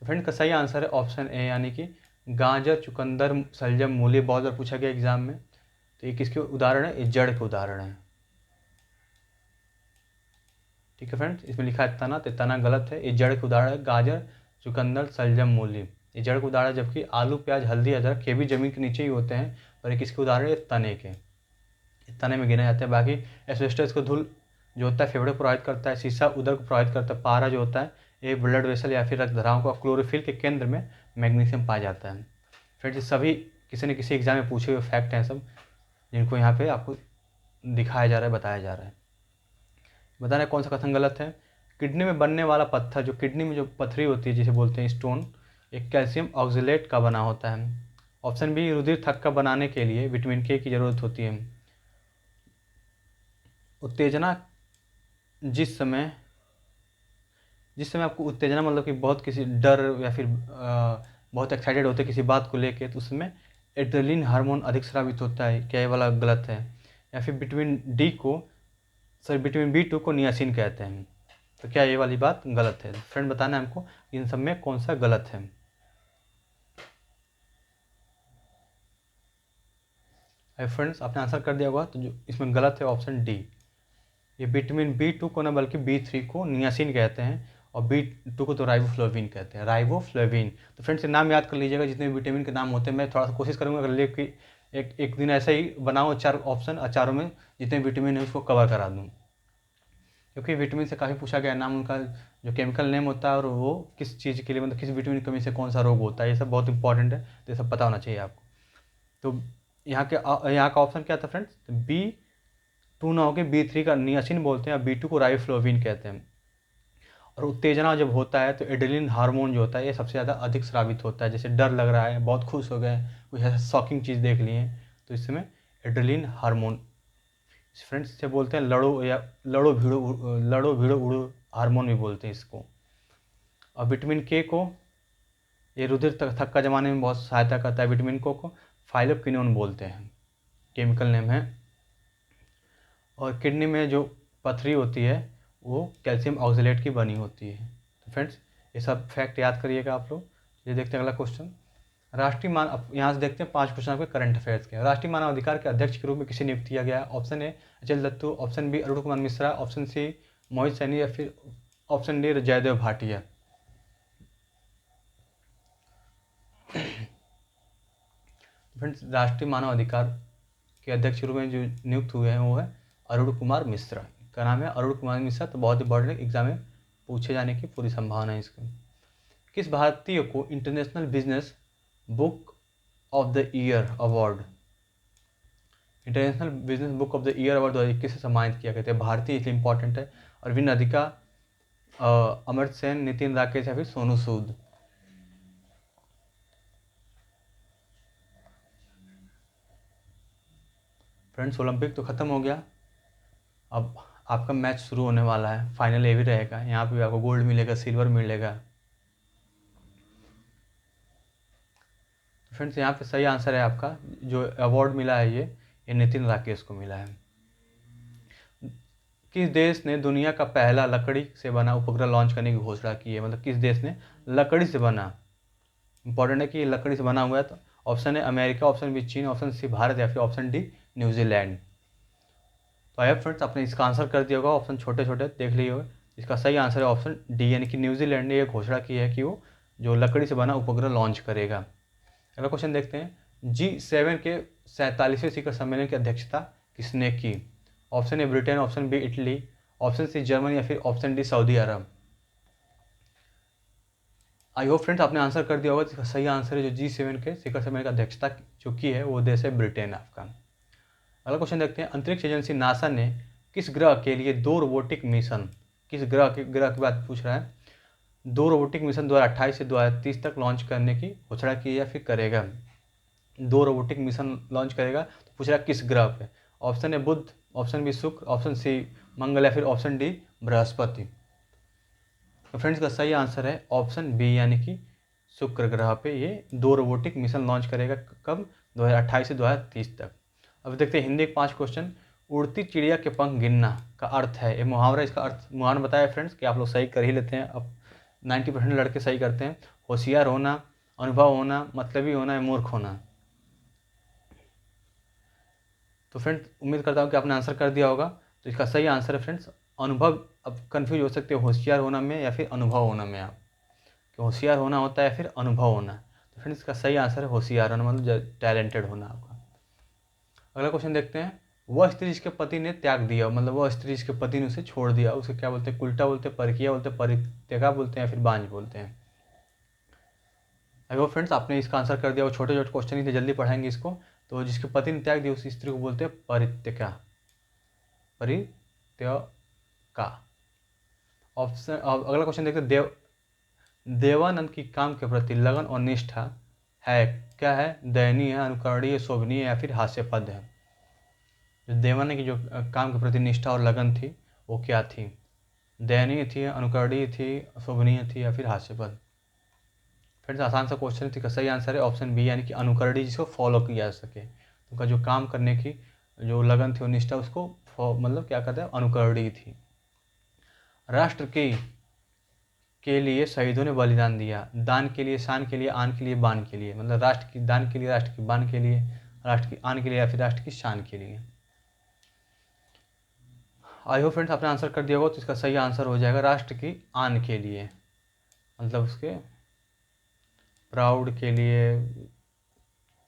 तो फ्रेंड का सही आंसर है ऑप्शन ए, यानी कि गाजर, चुकंदर, सलजम, मूली बहुत बार पूछा गया एग्जाम में। तो ये किसके उदाहरण है? ये जड़ के उदाहरण है। ठीक है फ्रेंड्स, इसमें लिखा है तना, तो तना गलत है, ये जड़ के उदाहरण है। गाजर, चुकंदर, सलजम, मूली ये जड़ के उदाहरण, जबकि आलू, प्याज, हल्दी, अदरक ये भी जमीन के नीचे ही होते हैं, पर ये किसके उदाहरण है? तने के, तने में गिने जाते हैं। बाकी एस्बेस्टस को धूल जो होता है फेफड़े को प्रभावित करता है। शीशा उदर को प्रभावित करता है। पारा जो होता है ये ब्लड वेसल या फिर रक्त धाराओं को। क्लोरोफिल के केंद्र में मैग्नीशियम पाया जाता है। फ्रेंड्स ये सभी किसी न किसी एग्जाम में पूछे हुए फैक्ट हैं सब, जिनको यहाँ पे आपको दिखाया जा रहा है, बताया जा रहा है। बताना कौन सा कथन गलत है? किडनी में बनने वाला पत्थर, जो किडनी में जो पथरी होती है जिसे बोलते हैं स्टोन, एक कैल्शियम ऑक्जेलेट का बना होता है। ऑप्शन बी रुधिर थक्का बनाने के लिए विटामिन के की ज़रूरत होती है। उत्तेजना, जिस समय आपको उत्तेजना मतलब कि बहुत किसी डर या फिर बहुत एक्साइटेड होते किसी बात को लेके, तो उसमें एड्रेनलिन हार्मोन अधिक स्रावित होता है। क्या ये वाला गलत है? या फिर विटामिन बी टू को नियासिन कहते हैं। तो क्या ये वाली बात गलत है? फ्रेंड बताना है हमको इन सब में कौन सा गलत है। फ्रेंड्स आपने आंसर कर दिया होगा, तो जो इसमें गलत है ऑप्शन डी। ये विटामिन बी टू को ना बल्कि बी3 को नियासिन कहते हैं, और बी2 को तो राइबोफ्लाविन कहते हैं, राइबोफ्लाविन। तो फ्रेंड्स नाम याद कर लीजिएगा, जितने भी विटामिन के नाम होते हैं। मैं थोड़ा सा कोशिश करूँगा अगर लेके एक दिन ऐसा ही बनाऊँ 4 ऑप्शन, और चारों में जितने विटामिन है उसको कवर करा दूँ, क्योंकि विटामिन से काफ़ी पूछा गया नाम, उनका जो केमिकल नेम होता है और वो किस चीज़ के लिए, मतलब किस विटामिन की कमी से कौन सा रोग होता है, ये सब बहुत इंपॉर्टेंट है, तो ये सब पता होना चाहिए आपको। तो यहाँ का ऑप्शन क्या था फ्रेंड्स? बी2 ना होकर बी3 का नियासिन बोलते हैं, और बी2 को राइबोफ्लाविन कहते हैं। और उत्तेजना जब होता है तो एड्रेनलिन हार्मोन जो होता है ये सबसे ज़्यादा अधिक स्रावित होता है। जैसे डर लग रहा है, बहुत खुश हो गए, कोई ऐसा शॉकिंग चीज़ देख लिए, तो इस समय एड्रेनलिन हार्मोन, फ्रेंड्स से बोलते हैं लड़ो, या लड़ो भिड़ो उड़ो हार्मोन भी बोलते हैं इसको। और विटामिन के को ये रुधिर थक्का जमाने में बहुत सहायता करता है। विटामिन को फाइलोक्विनोन बोलते हैं, केमिकल नेम है। और किडनी में जो पथरी होती है वो कैल्शियम ऑक्जेलेट की बनी होती है। तो फ्रेंड्स ये सब फैक्ट याद करिएगा आप लोग। ये देखते हैं अगला क्वेश्चन। राष्ट्रीय मान, अब यहाँ से देखते हैं 5 क्वेश्चन आपके करंट अफेयर्स के। राष्ट्रीय मानवाधिकार के अध्यक्ष के रूप में किसे नियुक्त किया गया? Option A Achal Dattu, option B Arun Kumar Mishra, option C Mohit Saini, या फिर option D Jaidev Bhatia. Friends, राष्ट्रीय मानव अधिकार के अध्यक्ष के रूप में जो नियुक्त हुए हैं वो है अरुण कुमार मिश्रा। का नाम है अरुण कुमार मिश्रा। तो बहुत इंपॉर्टेंट, एग्जाम में पूछे जाने की पूरी संभावना है इसकी। किस भारतीय को international business book of the year award, international business book of the year award 2021 से सम्मानित किया गया था? भारतीय इसलिए इंपॉर्टेंट है। अरविंद अधिका, अमर्त्य सेन, नितिन राकेश, या फिर सोनू सूद। फ्रेंड्स, ओलंपिक तो ख़त्म हो गया, अब आपका मैच शुरू होने वाला है। फाइनल ये भी रहेगा, यहाँ पे भी आपको गोल्ड मिलेगा, सिल्वर मिलेगा। तो फ्रेंड्स, यहाँ पे सही आंसर है आपका, जो अवार्ड मिला है ये नितिन राकेश को मिला है। किस देश ने दुनिया का पहला लकड़ी से बना उपग्रह लॉन्च करने की घोषणा की है? मतलब किस देश ने लकड़ी से बना, इंपॉर्टेंट है कि ये लकड़ी से बना हुआ है। तो ऑप्शन है अमेरिका, ऑप्शन बी चीन, ऑप्शन सी भारत, या फिर ऑप्शन डी न्यूजीलैंड। तो आई फ्रेंड्स, आपने इसका आंसर कर दिया होगा, ऑप्शन छोटे छोटे देख लिए होगा। इसका सही आंसर है ऑप्शन डी, यानी कि न्यूजीलैंड ने यह घोषणा की है कि वो जो लकड़ी से बना उपग्रह लॉन्च करेगा। अगला क्वेश्चन देखते हैं। G7 के 47वें शिखर सम्मेलन की अध्यक्षता किसने की? Option A Britain, option B Italy, option C Germany, या फिर option D Saudi Arab. I hope friends आपने आंसर कर दिया होगा। इसका सही आंसर है जो G7 के शिखर सम्मेलन की अध्यक्षता जो की है वो देश है ब्रिटेन आपका। अगला क्वेश्चन देखते हैं। अंतरिक्ष एजेंसी नासा ने किस ग्रह के लिए 2 रोबोटिक मिशन, किस ग्रह की बात पूछ रहा है, 2 रोबोटिक मिशन 2028 से 2030 तक लॉन्च करने की घोषणा की या फिर करेगा? 2 रोबोटिक मिशन लॉन्च करेगा, तो पूछ रहा है किस ग्रह पे? Option A Budh, option B Shukra, option C Mangal, या फिर ऑप्शन डी बृहस्पति। तो फ्रेंड्स, का सही आंसर है ऑप्शन बी, यानी कि शुक्र ग्रह पे ये 2 रोबोटिक मिशन लॉन्च करेगा। कब? 2028 से 2030 तक। अब देखते हैं हिंदी के 5 क्वेश्चन। उड़ती चिड़िया के पंख गिनना का अर्थ है, ये मुहावरा, इसका अर्थ मुहावरा बताया फ्रेंड्स कि आप लोग सही कर ही लेते हैं। अब 90% लड़के सही करते हैं। होशियार होना, अनुभव होना, मतलबी होना, या मूर्ख होना। तो फ्रेंड्स, उम्मीद करता हूँ कि आपने आंसर कर दिया होगा। तो इसका सही आंसर है फ्रेंड्स अनुभव। अब कन्फ्यूज हो सकते हो होशियार होना में या फिर अनुभव होना में आप, कि होशियार होना होता है या फिर अनुभव होना। तो फ्रेंड्स, इसका सही आंसर है होशियार होना, मतलब टैलेंटेड होना आपका। अगला क्वेश्चन देखते हैं। वह स्त्री जिसके पति ने त्याग दिया, मतलब वह स्त्री जिसके पति ने उसे छोड़ दिया, उसे क्या बोलते हैं? उल्टा बोलते हैं, परकिया बोलते हैं, परित्यका बोलते हैं, या फिर बांझ बोलते हैं? अगर फ्रेंड्स आपने इसका आंसर कर दिया, वो छोटे छोटे क्वेश्चन ही थे, जल्दी पढ़ाएंगे इसको। तो जिसके पति ने त्याग दिया उस स्त्री को बोलते हैं परित्यका, परित्यका। ऑप्शन, अगला क्वेश्चन देखते हैं। देवानंद की काम के प्रति लगन और निष्ठा है, क्या है? दयनीय है, अनुकरणीय, शोभनीय, या फिर हास्यपद है? जो देवानंद की जो काम के प्रति निष्ठा और लगन थी वो क्या थी? दयनीय थी, अनुकरणीय थी, शोभनीय थी, या फिर हास्यपद? फ्रेंड्स, आसान सा क्वेश्चन थी। सही आंसर है ऑप्शन बी, यानी कि अनुकरणीय, जिसको फॉलो किया जा सके। उनका जो काम करने की जो लगन थी और निष्ठा, उसको मतलब क्या कहते हैं? अनुकरणीय थी। राष्ट्र के लिए शहीदों ने बलिदान दिया, दान के लिए, शान के लिए, आन के लिए, बान के लिए। मतलब राष्ट्र की दान के लिए, राष्ट्र की बान के लिए, राष्ट्र की आन के लिए, या फिर राष्ट्र की शान के लिए? आई होप फ्रेंड्स आपने आंसर कर दिया होगा। तो इसका सही आंसर हो जाएगा राष्ट्र की आन के लिए, मतलब उसके प्राउड के लिए,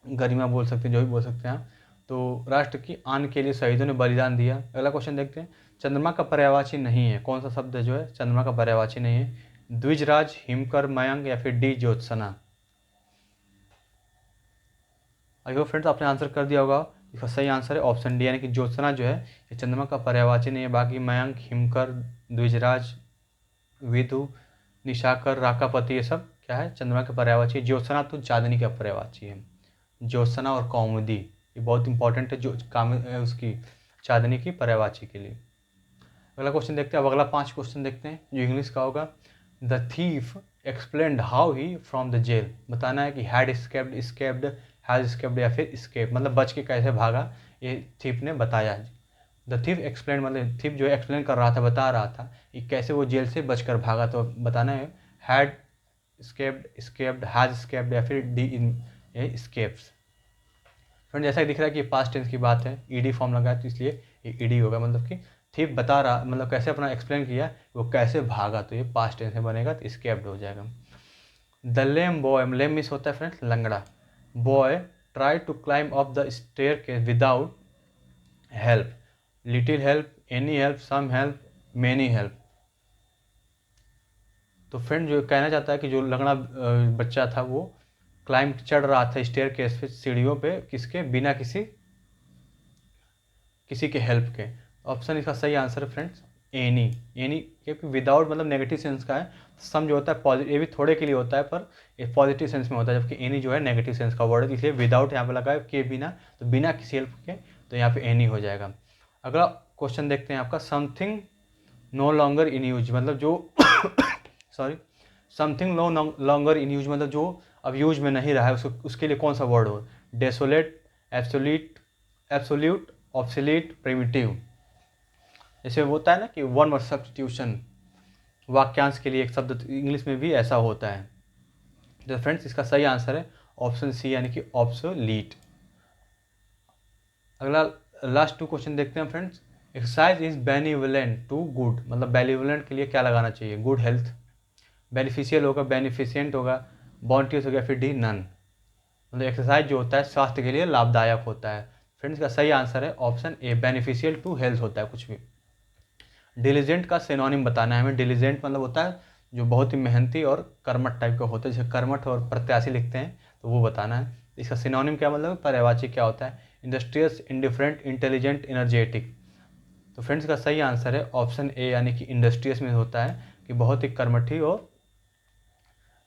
गरिमा बोल सकते हैं, जो भी बोल सकते हैं आप। तो राष्ट्र की आन के लिए शहीदों ने बलिदान दिया। अगला क्वेश्चन देखते हैं। चंद्रमा का पर्यायवाची नहीं है, कौन सा शब्द जो है चंद्रमा का पर्यायवाची नहीं है? द्विजराज, हिमकर, मयंक, या फिर डी ज्योत्सना? आई होप फ्रेंड्स आपने आंसर कर दिया होगा। इसका सही आंसर है ऑप्शन डी, यानी कि ज्योत्सना जो है ये चंद्रमा का पर्यायवाची नहीं है। बाकी मयंक, हिमकर, द्विजराज, विदु, निशाकर, राकापति, ये सब क्या है? चंद्रमा के पर्यायवाची। ज्योत्सना तो चांदनी का पर्यायवाची है। ज्योत्सना और कौमुदी ये बहुत इंपॉर्टेंट है, जो काम उसकी चांदनी की पर्यायवाची के लिए। अगला क्वेश्चन देखते हैं। अब अगला 5 क्वेश्चन देखते हैं जो इंग्लिश का होगा। The thief explained how he from the jail, बताना है कि had escaped, escaped, has escaped, या फिर एस्केप, मतलब बच के कैसे भागा, ये थीफ ने बताया। द थीफ एक्सप्लेन, मतलब थीफ जो एक्सप्लेन कर रहा था, बता रहा था कि कैसे वो जेल से बचकर भागा। तो बताना है had escaped, escaped, has escaped या फिर डी इन ए स्केप्स। फ्रेंड जैसा कि दिख रहा है कि पास्ट टेंस की बात है, ईडी फॉर्म लगा है तो इसलिए ये ईडी होगा, मतलब कि थीफ बता रहा, मतलब कैसे अपना एक्सप्लेन किया वो कैसे भागा, तो ये पास्ट टेंस में बनेगा तो स्केप्ड हो जाएगा। द लेम बॉय, लेम मिस होता है फ्रेंड्स लंगड़ा, boy try to climb up the staircase without help, little help, any help, some help, many help. तो फ्रेंड जो कहना चाहता है कि जो लंगड़ा बच्चा था वो क्लाइंब चढ़ रहा था स्टेयरकेस पे, सीढ़ियों पे, किसके बिना किसी के हेल्प के। ऑप्शन इसका सही आंसर है फ्रेंड्स एनी, एनी, क्योंकि विदाउट मतलब नेगेटिव सेंस का है, सम जो होता है पॉजिटिव, ये भी थोड़े के लिए होता है पर ये पॉजिटिव सेंस में होता है, जबकि एनी जो है नेगेटिव सेंस का वर्ड है, इसलिए विदाउट यहाँ पे लगा है के बिना, तो बिना किसी हेल्प के, तो यहाँ पे एनी हो जाएगा। अगला क्वेश्चन देखते हैं आपका, something no longer in use, मतलब जो sorry, something no longer in use मतलब जो अब यूज में नहीं रहा है, उसके लिए कौन सा वर्ड हो, desolate, absolute, absolute, obsolete, primitive. जैसे होता है ना कि वन वर्ड सब्स्टिट्यूशन वाक्यांश के लिए एक शब्द, इंग्लिश में भी ऐसा होता है। तो फ्रेंड्स इसका सही आंसर है ऑप्शन सी यानी कि ऑब्सोलीट। अगला लास्ट 2 क्वेश्चन देखते हैं friends. Exercise is benevolent to good, मतलब बेनिवलेंट के लिए क्या लगाना चाहिए, गुड हेल्थ, बेनिफिशियल होगा, बेनिफिशियंट होगा, बॉन्टियस हो गया, फिर डी नन। मतलब एक्सरसाइज जो होता है स्वास्थ्य के लिए लाभदायक होता है। फ्रेंड्स का सही आंसर है option A, beneficial to health होता है कुछ भी। डिलीजेंट का सिनोनिम बताना है हमें, डिलीजेंट मतलब होता है जो बहुत ही मेहनती और कर्मठ टाइप का होता है, जैसे कर्मठ और प्रत्याशी लिखते हैं तो वो बताना है। इसका सिनोनिम क्या मतलब, पर्यायवाची क्या होता है, इंडस्ट्रियस, इंडिफरेंट, इंटेलिजेंट, एनर्जेटिक। तो फ्रेंड्स का सही आंसर है ऑप्शन ए यानी कि इंडस्ट्रियस में होता है कि बहुत ही कर्मठी और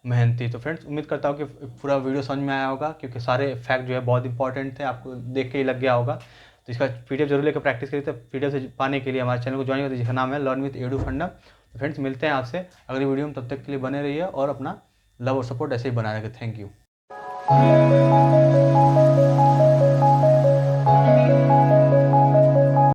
मेहनती। तो फ्रेंड्स उम्मीद करता हूँ कि पूरा वीडियो समझ में आया होगा, क्योंकि सारे फैक्ट जो है बहुत इंपॉर्टेंट थे, आपको देख के ही लग गया होगा। तो इसका पीडीएफ जरूर लेकर प्रैक्टिस करिए। तो पीडीएफ से पाने के लिए हमारे चैनल को ज्वाइन करिए, जिसका नाम है लर्न विद एडू फंडा। तो फ्रेंड्स मिलते हैं आपसे अगली वीडियो में, तब तक के लिए बने रहिए और अपना लव और सपोर्ट ऐसे ही बनाए रखें। Thank you.